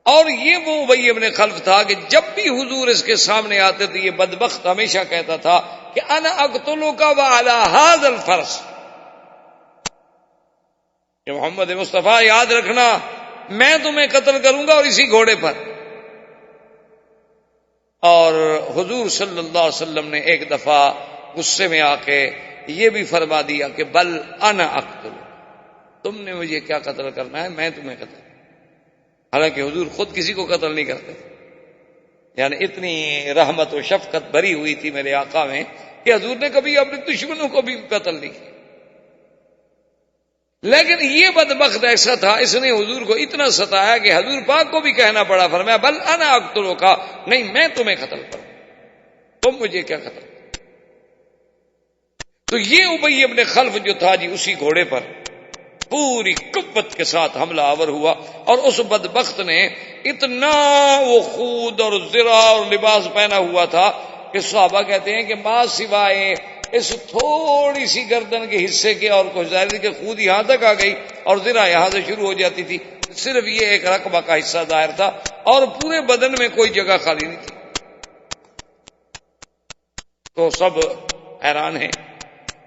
اور یہ وہ ابی ابن خلف تھا کہ جب بھی حضور اس کے سامنے آتے تھے یہ بدبخت ہمیشہ کہتا تھا کہ انا اقتلک وعلی ھذا الفرس، کہ محمد مصطفیٰ یاد رکھنا میں تمہیں قتل کروں گا اور اسی گھوڑے پر۔ اور حضور صلی اللہ علیہ وسلم نے ایک دفعہ غصے میں آ کے یہ بھی فرما دیا کہ بل انا اقتل، تم نے مجھے کیا قتل کرنا ہے، میں تمہیں قتل۔ حالانکہ حضور خود کسی کو قتل نہیں کرتے، یعنی اتنی رحمت و شفقت بھری ہوئی تھی میرے آقا میں کہ حضور نے کبھی اپنے دشمنوں کو بھی قتل نہیں کیا، لیکن یہ بدبخت ایسا تھا، اس نے حضور کو اتنا ستایا کہ حضور پاک کو بھی کہنا پڑا، فرمایا بل انا اقتلک، نہیں میں تمہیں قتل کروں، تم مجھے کیا قتل۔ تو یہ ابی ابن خلف جو تھا جی، اسی گھوڑے پر پوری قوت کے ساتھ حملہ آور ہوا، اور اس بدبخت نے اتنا وہ خود اور زرہ اور لباس پہنا ہوا تھا کہ صحابہ کہتے ہیں کہ ماں سوائے اس تھوڑی سی گردن کے حصے کے اور کچھ ظاہر کہ خود یہاں تک آ گئی اور زرہ یہاں سے شروع ہو جاتی تھی، صرف یہ ایک رقبہ کا حصہ ظاہر تھا، اور پورے بدن میں کوئی جگہ خالی نہیں تھی۔ تو سب حیران ہیں.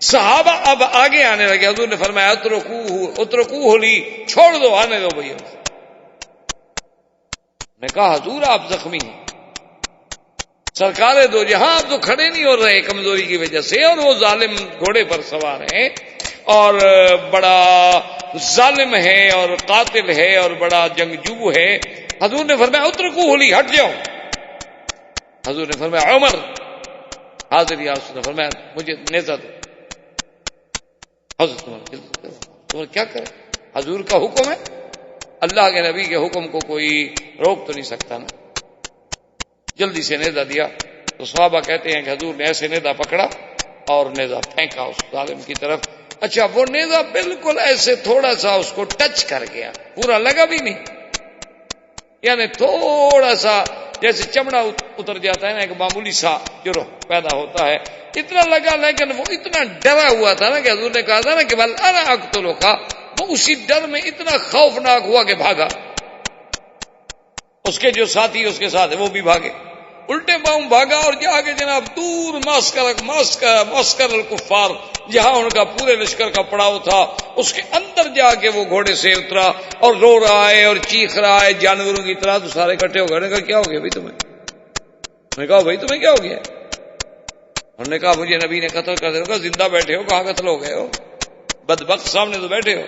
صحابہ اب آگے آنے لگے. حضور نے فرمایا اترکوہ لی، چھوڑ دو، آنے دو بھیا. نے کہا حضور آپ زخمی ہیں، سرکار دو جہاں آپ تو کھڑے نہیں ہو رہے کمزوری کی وجہ سے، اور وہ ظالم گھوڑے پر سوار ہیں اور بڑا ظالم ہے اور قاتل ہے اور بڑا جنگجو ہے. حضور نے فرمایا اترکوہ لی، ہٹ جاؤ. حضور نے فرمایا عمر حاضر یا رسول اللہ، فرمایا مجھے نیزہ دو. حضرت عمر کیا کرے، حضور کا حکم ہے، اللہ کے نبی کے حکم کو کوئی روک تو نہیں سکتا نا. جلدی سے نیزہ دیا. تو صحابہ کہتے ہیں کہ حضور نے ایسے نیزہ پکڑا اور نیزہ پھینکا اس ظالم کی طرف. اچھا وہ نیزہ بالکل ایسے تھوڑا سا اس کو ٹچ کر گیا، پورا لگا بھی نہیں، یعنی تھوڑا سا جیسے چمڑا اتر جاتا ہے نا، ایک معمولی سا جرح پیدا ہوتا ہے، اتنا لگا. لیکن وہ اتنا ڈرا ہوا تھا نا کہ حضور نے کہا تھا نا کہ بل انا اقتلک، وہ اسی ڈر میں اتنا خوفناک ہوا کہ بھاگا. اس کے جو ساتھی اس کے ساتھ وہ بھی بھاگے، الٹے پاؤں بھاگا اور جا کے جناب دور معسکر الکفار، جہاں ان کا پورے لشکر کا پڑاؤ تھا، اس کے اندر جا کے وہ گھوڑے سے اترا اور رو رہا ہے اور چیخ رہا ہے جانوروں کی طرح. تو سارے اکٹھے ہو گئے. نے کہا کیا ہو گیا بھائی تمہیں؟ میں کہا بھائی تمہیں کیا ہو گیا؟ انہوں نے کہا مجھے نبی نے قتل کر دیا. زندہ بیٹھے ہو، کہاں قتل ہو گئے ہو؟ بدبخت سامنے تو بیٹھے ہو.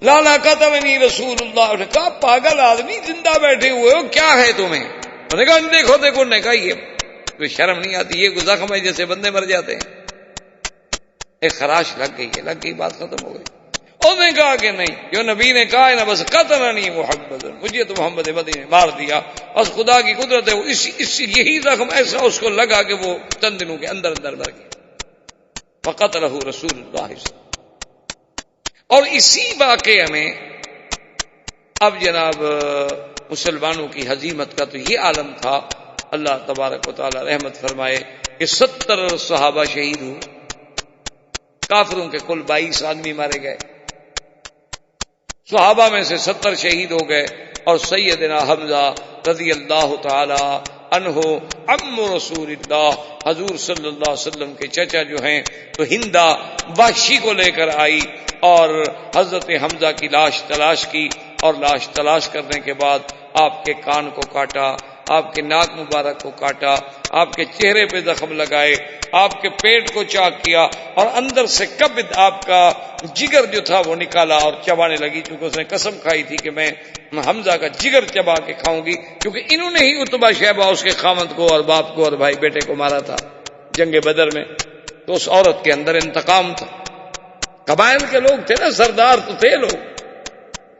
لالا قتلنی رسول اللہ. نے کہا پاگل آدمی، زندہ بیٹھے ہوئے ہو، کیا ہے تمہیں؟ انہوں نے کہا دیکھو دیکھو. نے کہا یہ کوئی شرم نہیں آتی، یہ کوئی زخم ہے جیسے بندے مر جاتے ہیں. ایک خراش لگ گئی ہے، لگ گئی، بات ختم ہو گئی. انہوں نے کہا کہ نہیں، جو نبی نے کہا ہے نا، بس قتلنی محمد، مجھے تو محمد مدنی نے مار دیا. بس خدا کی قدرت ہے، یہی زخم ایسا اس کو لگا کہ وہ چند دنوں کے اندر اندر مر گیا. فقتلہ رسول اللہ. اور اسی واقعے میں اب جناب مسلمانوں کی ہزیمت کا تو یہ عالم تھا. اللہ تبارک و تعالی رحمت فرمائے کہ 70 صحابہ شہید ہوئے. کافروں کے کل 22 آدمی مارے گئے. صحابہ میں سے 70 شہید ہو گئے. اور سیدنا حمزہ رضی اللہ تعالی عنہ عم رسول اللہ، حضور صلی اللہ علیہ وسلم کے چچا جو ہیں، تو ہندا وحشی کو لے کر آئی اور حضرت حمزہ کی لاش تلاش کی. اور لاش تلاش کرنے کے بعد آپ کے کان کو کاٹا، آپ کے ناک مبارک کو کاٹا، آپ کے چہرے پہ زخم لگائے، آپ کے پیٹ کو چاک کیا، اور اندر سے کبد، آپ کا جگر جو تھا وہ نکالا اور چبانے لگی. چونکہ اس نے قسم کھائی تھی کہ میں حمزہ کا جگر چبا کے کھاؤں گی، کیونکہ انہوں نے ہی اتبا شیبہ اس کے خامد کو اور باپ کو اور بھائی بیٹے کو مارا تھا جنگ بدر میں. تو اس عورت کے اندر انتقام تھا. قبائل کے لوگ تھے نا، سردار تو تھے لوگ،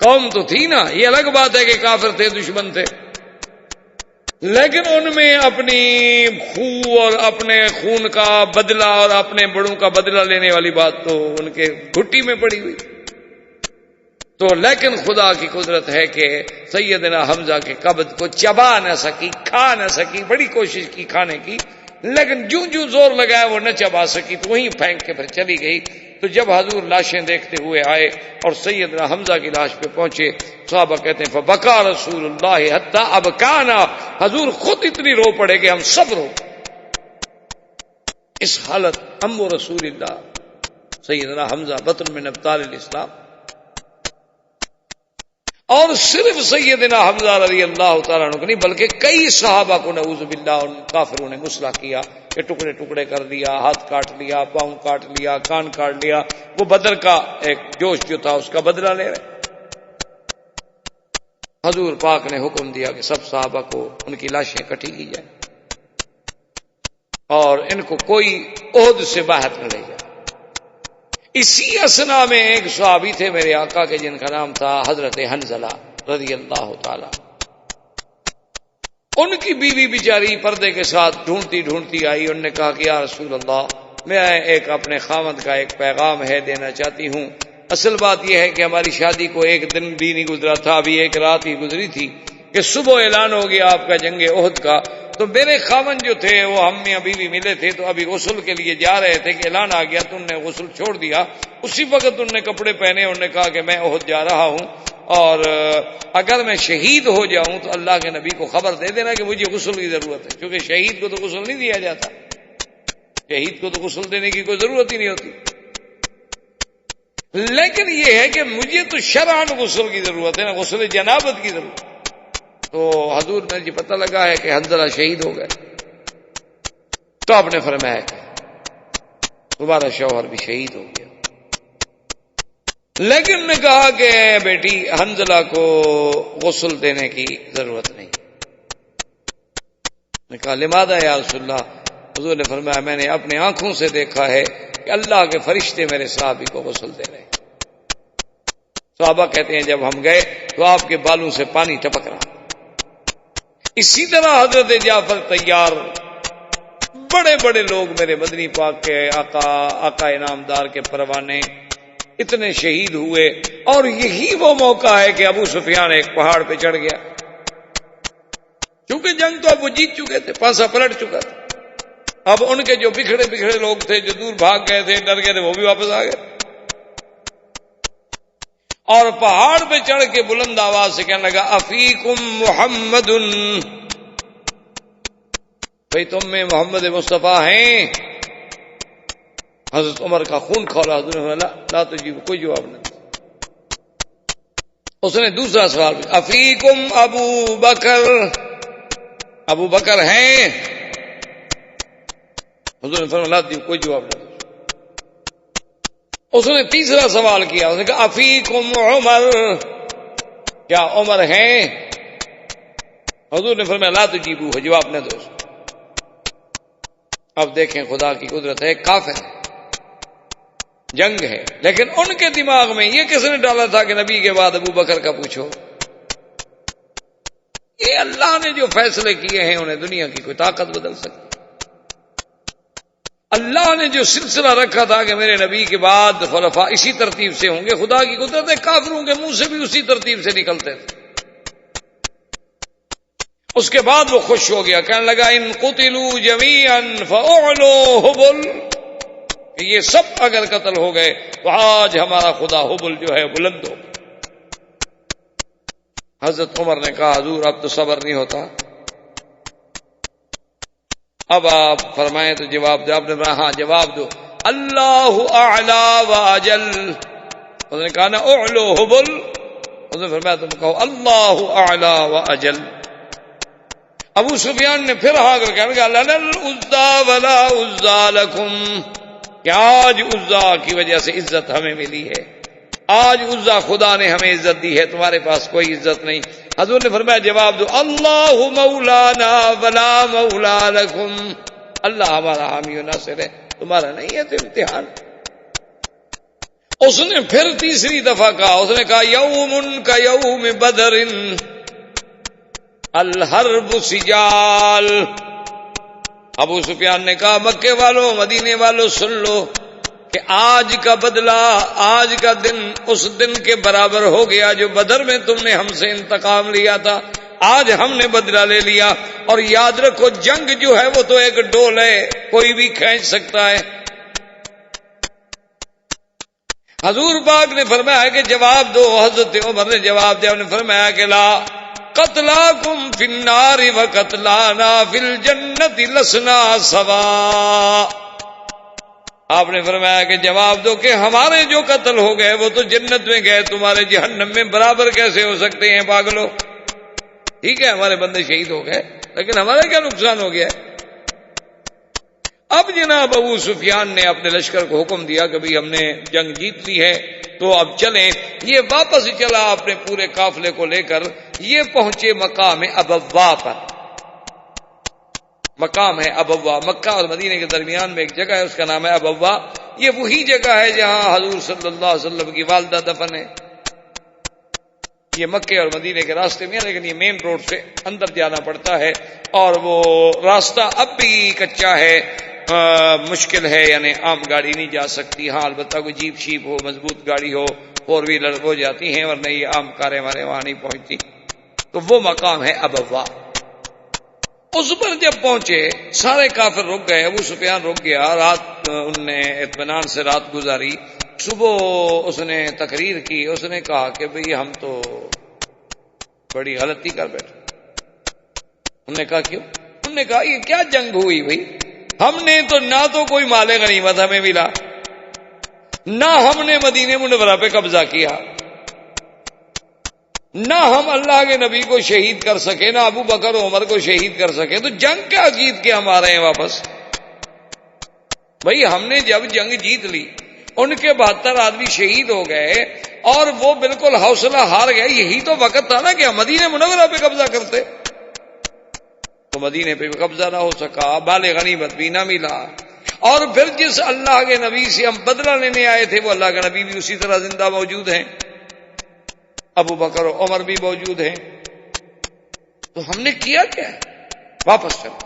قوم تو تھی نا. یہ الگ بات ہے کہ کافر تھے، دشمن تھے، لیکن ان میں اپنی خون اور اپنے خون کا بدلہ اور اپنے بڑوں کا بدلہ لینے والی بات تو ان کے گھٹی میں پڑی ہوئی. تو لیکن خدا کی قدرت ہے کہ سیدنا حمزہ کے قبض کو چبا نہ سکی، کھا نہ سکی. بڑی کوشش کی کھانے کی، لیکن جو زور لگایا وہ نہ چبا سکی، تو وہیں پھینک کے پھر چلی گئی. تو جب حضور لاشیں دیکھتے ہوئے آئے اور سیدنا حمزہ کی لاش پہ پہنچے، صحابہ کہتے ہیں فبکا رسول اللہ حتی ابکانا، حضور خود اتنی رو پڑے کہ ہم سب رو. اس حالت ہم و رسول اللہ سیدنا حمزہ بطن من ابطال الاسلام. اور صرف سیدنا حمزہ رضی اللہ تعالیٰ عنہ کو نہیں بلکہ کئی صحابہ کو نعوذ باللہ ان کافروں نے مسلح کیا کہ ٹکڑے ٹکڑے کر دیا، ہاتھ کاٹ لیا، پاؤں کاٹ لیا، کان کاٹ لیا. وہ بدر کا ایک جوش جو تھا اس کا بدلہ لے رہے. حضور پاک نے حکم دیا کہ سب صحابہ کو ان کی لاشیں اکٹھی کی جائیں اور ان کو کوئی عہد سے باہر نہ لے جائے. اسی اسنا میں ایک صحابی تھے میرے آقا کے جن کا نام تھا حضرت حنزلہ رضی اللہ تعالی. ان کی بیوی بیچاری پردے کے ساتھ ڈھونڈتی ڈھونڈتی آئی. انہوں نے کہا کہ یا رسول اللہ، میں ایک اپنے خاوند کا ایک پیغام ہے دینا چاہتی ہوں. اصل بات یہ ہے کہ ہماری شادی کو ایک دن بھی نہیں گزرا تھا، ابھی ایک رات ہی گزری تھی کہ صبح اعلان ہو گیا آپ کا جنگ احد کا. تو میرے خاوند جو تھے وہ ہم میاں بیوی ملے تھے، تو ابھی غسل کے لیے جا رہے تھے کہ اعلان آ گیا، تو انہوں نے غسل چھوڑ دیا. اسی وقت انہوں نے کپڑے پہنے، انہوں نے کہا کہ میں احد جا رہا ہوں. اور اگر میں شہید ہو جاؤں تو اللہ کے نبی کو خبر دے دینا کہ مجھے غسل کی ضرورت ہے، کیونکہ شہید کو تو غسل نہیں دیا جاتا، شہید کو تو غسل دینے کی کوئی ضرورت ہی نہیں ہوتی، لیکن یہ ہے کہ مجھے تو شرعاً غسل کی ضرورت ہے نا، غسل جنابت کی ضرورت ہے۔ تو حضور نے جی پتہ لگا ہے کہ حنظلہ شہید ہو گئے، تو آپ نے فرمایا کہ تمہارا شوہر بھی شہید ہو گیا، لیکن نے کہا کہ بیٹی حنظلہ کو غسل دینے کی ضرورت نہیں۔ نے کہا لماذا یا رسول اللہ؟ حضور نے فرمایا میں نے اپنے آنکھوں سے دیکھا ہے کہ اللہ کے فرشتے میرے صحابی کو غسل دے رہے ہیں۔ صحابہ کہتے ہیں جب ہم گئے تو آپ کے بالوں سے پانی ٹپک رہا۔ اسی طرح حضرت جعفر طیار، بڑے بڑے لوگ میرے مدنی پاک کے آقا انعامدار کے پروانے، اتنے شہید ہوئے، اور یہی وہ موقع ہے کہ ابو سفیان ایک پہاڑ پہ چڑھ گیا، کیونکہ جنگ تو اب وہ جیت چکے تھے، پانسا پلٹ چکا تھا۔ اب ان کے جو بکھڑے لوگ تھے، جو دور بھاگ گئے تھے، ڈر گئے تھے، وہ بھی واپس آ گئے، اور پہاڑ پہ چڑھ کے بلند آواز سے کہنے لگا افیکم محمد، بھئی تم میں محمد مصطفیٰ ہیں۔ حضرت عمر کا خون کھولا، حضور نے لا تجیب، کوئی جواب نہیں۔ اس نے دوسرا سوال پوچھا افیکم ابو بکر، ابو بکر ہیں؟ حضور نے فرمایا لا تجیب، کوئی جواب نہیں۔ اس نے تیسرا سوال کیا، اس نے کہا افیکم عمر، کیا عمر ہیں؟ حضور نے فرمایا لا تجیبوا، جواب نہ دو۔ اب دیکھیں خدا کی قدرت ہے، کافر ہے، جنگ ہے، لیکن ان کے دماغ میں یہ کس نے ڈالا تھا کہ نبی کے بعد ابو بکر کا پوچھو؟ یہ اللہ نے جو فیصلے کیے ہیں انہیں دنیا کی کوئی طاقت بدل سکتی؟ اللہ نے جو سلسلہ رکھا تھا کہ میرے نبی کے بعد خلفاء اسی ترتیب سے ہوں گے، خدا کی قدرت ہے، کافروں کے منہ سے بھی اسی ترتیب سے نکلتے تھے۔ اس کے بعد وہ خوش ہو گیا، کہنے لگا ان قتلوا جميعا فاعلوا حبل، کہ یہ سب اگر قتل ہو گئے تو آج ہمارا خدا حبل جو ہے بلند ہو۔ حضرت عمر نے کہا حضور اب تو صبر نہیں ہوتا، اب آپ فرمائیں تو جواب دو۔ آپ نے کہا ہاں جواب دو، اللہ اعلی واجل۔ اس نے کہا نا اعلو حبل، اس نے فرمایا تم کہو اللہ اعلی واجل۔ ابو سفیان نے پھر آ کر کہا لنا العزى ولا عزى لكم، کہ آج عزا کی وجہ سے عزت ہمیں ملی ہے، آج عزا خدا نے ہمیں عزت دی ہے، تمہارے پاس کوئی عزت نہیں۔ حضور نے فرمایا جواب دو اللہ مولانا ولا مولا لکم، اللہ ہمارا حامی و ناصر ہے، تمہارا نہیں ہے، تو امتحان۔ اس نے پھر تیسری دفعہ کہا، اس نے کہا یوم کا یوم بدر الحرب سجال۔ ابو سفیان نے کہا مکے والوں، مدینے والوں سن لو کہ آج کا بدلہ، آج کا دن اس دن کے برابر ہو گیا جو بدر میں تم نے ہم سے انتقام لیا تھا، آج ہم نے بدلہ لے لیا۔ اور یاد رکھو جنگ جو ہے وہ تو ایک ڈول ہے، کوئی بھی کھینچ سکتا ہے۔ حضور پاک نے فرمایا کہ جواب دو۔ حضرت عمر نے جواب دیا، انہوں نے فرمایا کہ لا قتلاکم فی النار وقتلانا فی الجنت لسنا سوا۔ آپ نے فرمایا کہ جواب دو کہ ہمارے جو قتل ہو گئے وہ تو جنت میں گئے، تمہارے جہنم میں برابر کیسے ہو سکتے ہیں پاگلو؟ ٹھیک ہے ہمارے بندے شہید ہو گئے، لیکن ہمارا کیا نقصان ہو گیا؟ اب جناب ابو سفیان نے اپنے لشکر کو حکم دیا کہ بھئی ہم نے جنگ جیت لی ہے تو اب چلیں۔ یہ واپس چلا اپنے پورے قافلے کو لے کر، یہ پہنچے مقام ابوا پر۔ مقام ہے ابوا، مکہ اور مدینے کے درمیان میں ایک جگہ ہے، اس کا نام ہے ابوا۔ یہ وہی جگہ ہے جہاں حضور صلی اللہ علیہ وسلم کی والدہ دفن ہے۔ یہ مکے اور مدینے کے راستے میں، لیکن یہ مین روڈ سے اندر جانا پڑتا ہے، اور وہ راستہ اب بھی کچا ہے، مشکل ہے، یعنی عام گاڑی نہیں جا سکتی۔ ہاں البتہ کوئی جیپ شیپ ہو، مضبوط گاڑی ہو، فور ویلر ہو جاتی ہیں، ورنہ یہ عام کاریں ہمارے وہاں نہیں پہنچتی۔ تو وہ مقام ہے ابوا۔ اس پر جب پہنچے سارے کافر رک گئے، ابو سفیان رک گیا، رات ان نے اطمینان سے رات گزاری، صبح اس نے تقریر کی، اس نے کہا کہ بھئی ہم تو بڑی غلطی کر بیٹھے۔ انہوں نے کہا کیوں؟ انہوں نے کہا یہ کیا جنگ ہوئی بھئی؟ ہم نے تو نہ تو کوئی مال غنیمت ہمیں ملا، نہ ہم نے مدینہ منورہ پہ قبضہ کیا، نہ ہم اللہ کے نبی کو شہید کر سکے، نہ ابو بکر و عمر کو شہید کر سکے، تو جنگ کیا جیت کے ہم آ رہے ہیں واپس؟ بھئی ہم نے جب جنگ جیت لی، ان کے 72 آدمی شہید ہو گئے اور وہ بالکل حوصلہ ہار گئے، یہی تو وقت تھا نا کہ ہم مدینہ منورہ پہ قبضہ کرتے، تو مدینے پہ بھی قبضہ نہ ہو سکا، مال غنیمت بھی نہ ملا، اور پھر جس اللہ کے نبی سے ہم بدلہ لینے آئے تھے وہ اللہ کا نبی بھی اسی طرح زندہ موجود ہیں، ابو بکر و عمر بھی موجود ہیں، تو ہم نے کیا کیا ہے؟ واپس چلو،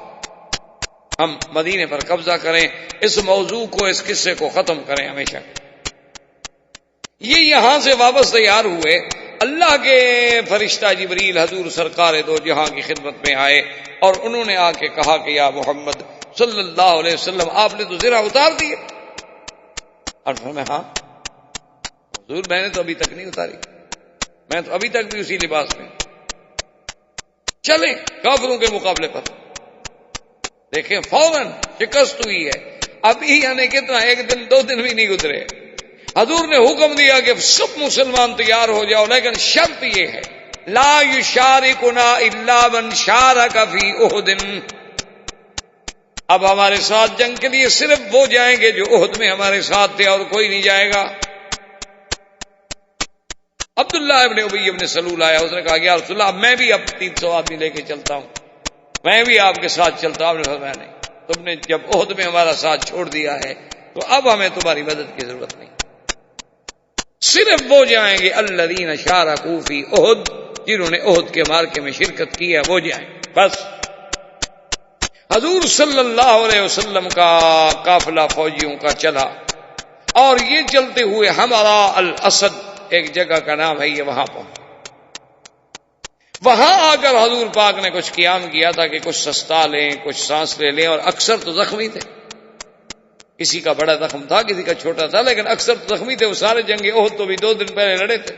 ہم مدینے پر قبضہ کریں، اس موضوع کو، اس قصے کو ختم کریں ہمیشہ۔ یہ یہاں سے واپس تیار ہوئے، اللہ کے فرشتہ جبریل حضور سرکار دو جہاں کی خدمت میں آئے اور انہوں نے آ کے کہا کہ یا محمد صلی اللہ علیہ وسلم آپ نے تو زرہ اتار دیے۔ اور میں ہاں حضور میں نے تو ابھی تک نہیں اتاری، میں تو ابھی تک بھی اسی لباس میں، چلیں کافروں کے مقابلے پر۔ دیکھیں فوراً شکست ہوئی ہے، ابھی یعنی کتنا، 1 دن 2 دن بھی نہیں گزرے، حضور نے حکم دیا کہ سب مسلمان تیار ہو جاؤ، لیکن شرط یہ ہے لا یشارکنا الا من شارک فی احد، اب ہمارے ساتھ جنگ کے لیے صرف وہ جائیں گے جو احد میں ہمارے ساتھ تھے، اور کوئی نہیں جائے گا۔ عبداللہ ابن ابی ابن سلول آیا، اس نے کہا کہ یا رسول اللہ میں بھی اب 300 آدمی لے کے چلتا ہوں، میں بھی آپ کے ساتھ چلتا ہوں۔ آپ نے فرمایا نہیں، تم نے جب احد میں ہمارا ساتھ چھوڑ دیا ہے تو اب ہمیں تمہاری مدد کی ضرورت نہیں، صرف وہ جائیں گے الذین شارکوا فی احد، جنہوں نے احد کے معرکے میں شرکت کی ہے وہ جائیں بس۔ حضور صلی اللہ علیہ وسلم کا قافلہ فوجیوں کا چلا، اور یہ چلتے ہوئے ہمارا الاسد ایک جگہ کا نام ہے، یہ وہاں پہنچا۔ وہاں آ کر حضور پاک نے کچھ قیام کیا تھا کہ کچھ سستا لیں، کچھ سانس لے لیں، اور اکثر تو زخمی تھے، کسی کا بڑا زخم تھا، کسی کا چھوٹا تھا، لیکن اکثر تو زخمی تھے۔ وہ سارے جنگ احد تو بھی 2 دن پہلے لڑے تھے۔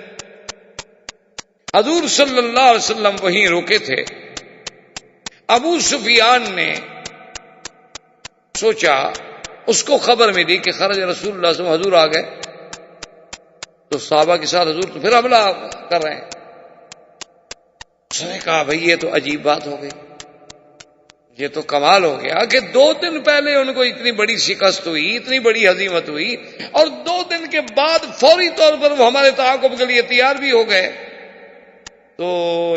حضور صلی اللہ علیہ وسلم وہیں روکے تھے۔ ابو سفیان نے سوچا، اس کو خبر ملی کہ خرج رسول اللہ صلی اللہ علیہ وسلم، حضور آ گئے، تو صحابہ کے ساتھ حضور تو پھر حملہ کر رہے ہیں۔ اس نے کہا بھئی یہ تو عجیب بات ہو گئی، یہ تو کمال ہو گیا کہ 2 دن پہلے ان کو اتنی بڑی شکست ہوئی، اتنی بڑی ہزیمت ہوئی، اور 2 دن کے بعد فوری طور پر وہ ہمارے تعاقب کے لیے تیار بھی ہو گئے، تو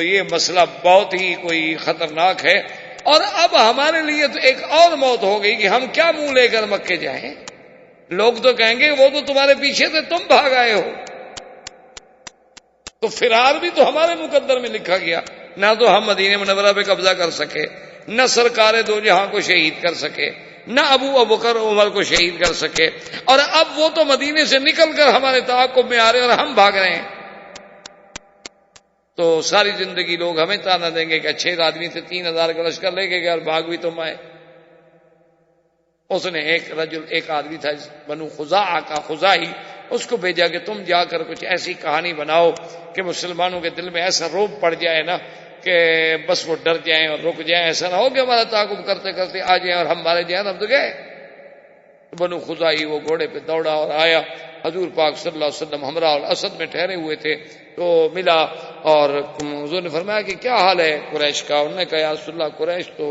یہ مسئلہ بہت ہی کوئی خطرناک ہے، اور اب ہمارے لیے تو ایک اور موت ہو گئی کہ ہم کیا منہ لے کر مکے جائیں؟ لوگ تو کہیں گے وہ تو تمہارے پیچھے تھے، تم بھاگ آئے ہو، تو فرار بھی تو ہمارے مقدر میں لکھا گیا، نہ تو ہم مدینہ منورہ پہ قبضہ کر سکے، نہ سرکار دو جہاں کو شہید کر سکے، نہ ابو بکر عمر کو شہید کر سکے، اور اب وہ تو مدینے سے نکل کر ہمارے تعاقب میں آ رہے ہیں اور ہم بھاگ رہے ہیں۔ تو ساری زندگی لوگ ہمیں تانا دیں گے کہ اچھے آدمی سے 3000 کا لشکر لے کے گئے اور بھاگ بھی تم آئے۔ اس نے ایک آدمی تھا بنو خزاعہ کا، خزاعی، اس کو بھیجا کہ تم جا کر کچھ ایسی کہانی بناؤ کہ مسلمانوں کے دل میں ایسا روب پڑ جائے نا کہ بس وہ ڈر جائیں اور رک جائیں، ایسا نہ ہو کہ ہمارا تعاقب کرتے کرتے آ جائیں اور ہم مارے جائیں، ہم تو گئے۔ بنو خزاعی وہ گھوڑے پہ دوڑا اور آیا، حضور پاک صلی اللہ علیہ وسلم ہمراہ الاسد میں ٹھہرے ہوئے تھے، تو ملا اور حضور نے فرمایا کہ کیا حال ہے قریش کا؟ انہوں نے کہا یا رسول اللہ قریش تو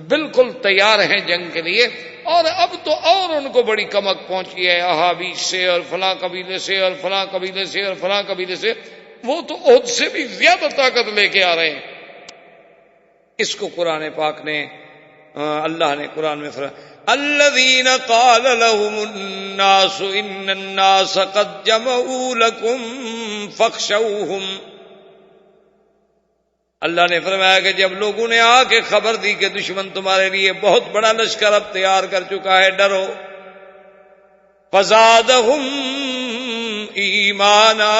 بالکل تیار ہیں جنگ کے لیے، اور اب تو اور ان کو بڑی کمک پہنچی ہے، احابیش سے اور فلاں قبیلے سے اور فلاں قبیلے سے اور فلاں قبیلے سے، وہ تو احد سے بھی زیادہ طاقت لے کے آ رہے ہیں۔ اس کو قرآن پاک نے، اللہ نے قرآن میں فرمایا الذین قال لهم الناس ان الناس قد جمعوا لكم فاخشوهم، اللہ نے فرمایا کہ جب لوگوں نے آ کے خبر دی کہ دشمن تمہارے لیے بہت بڑا لشکر اب تیار کر چکا ہے، ڈرو۔ فزادہم ایمانا،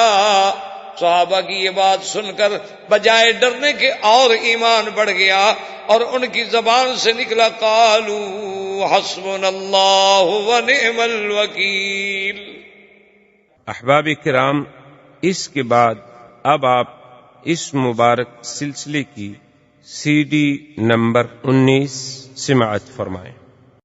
صحابہ کی یہ بات سن کر بجائے ڈرنے کے اور ایمان بڑھ گیا اور ان کی زبان سے نکلا قالوا حسبنا اللہ ونعم الوکیل۔ احباب کرام، اس کے بعد اب آپ اس مبارک سلسلے کی CD نمبر 19 سماعت فرمائیں۔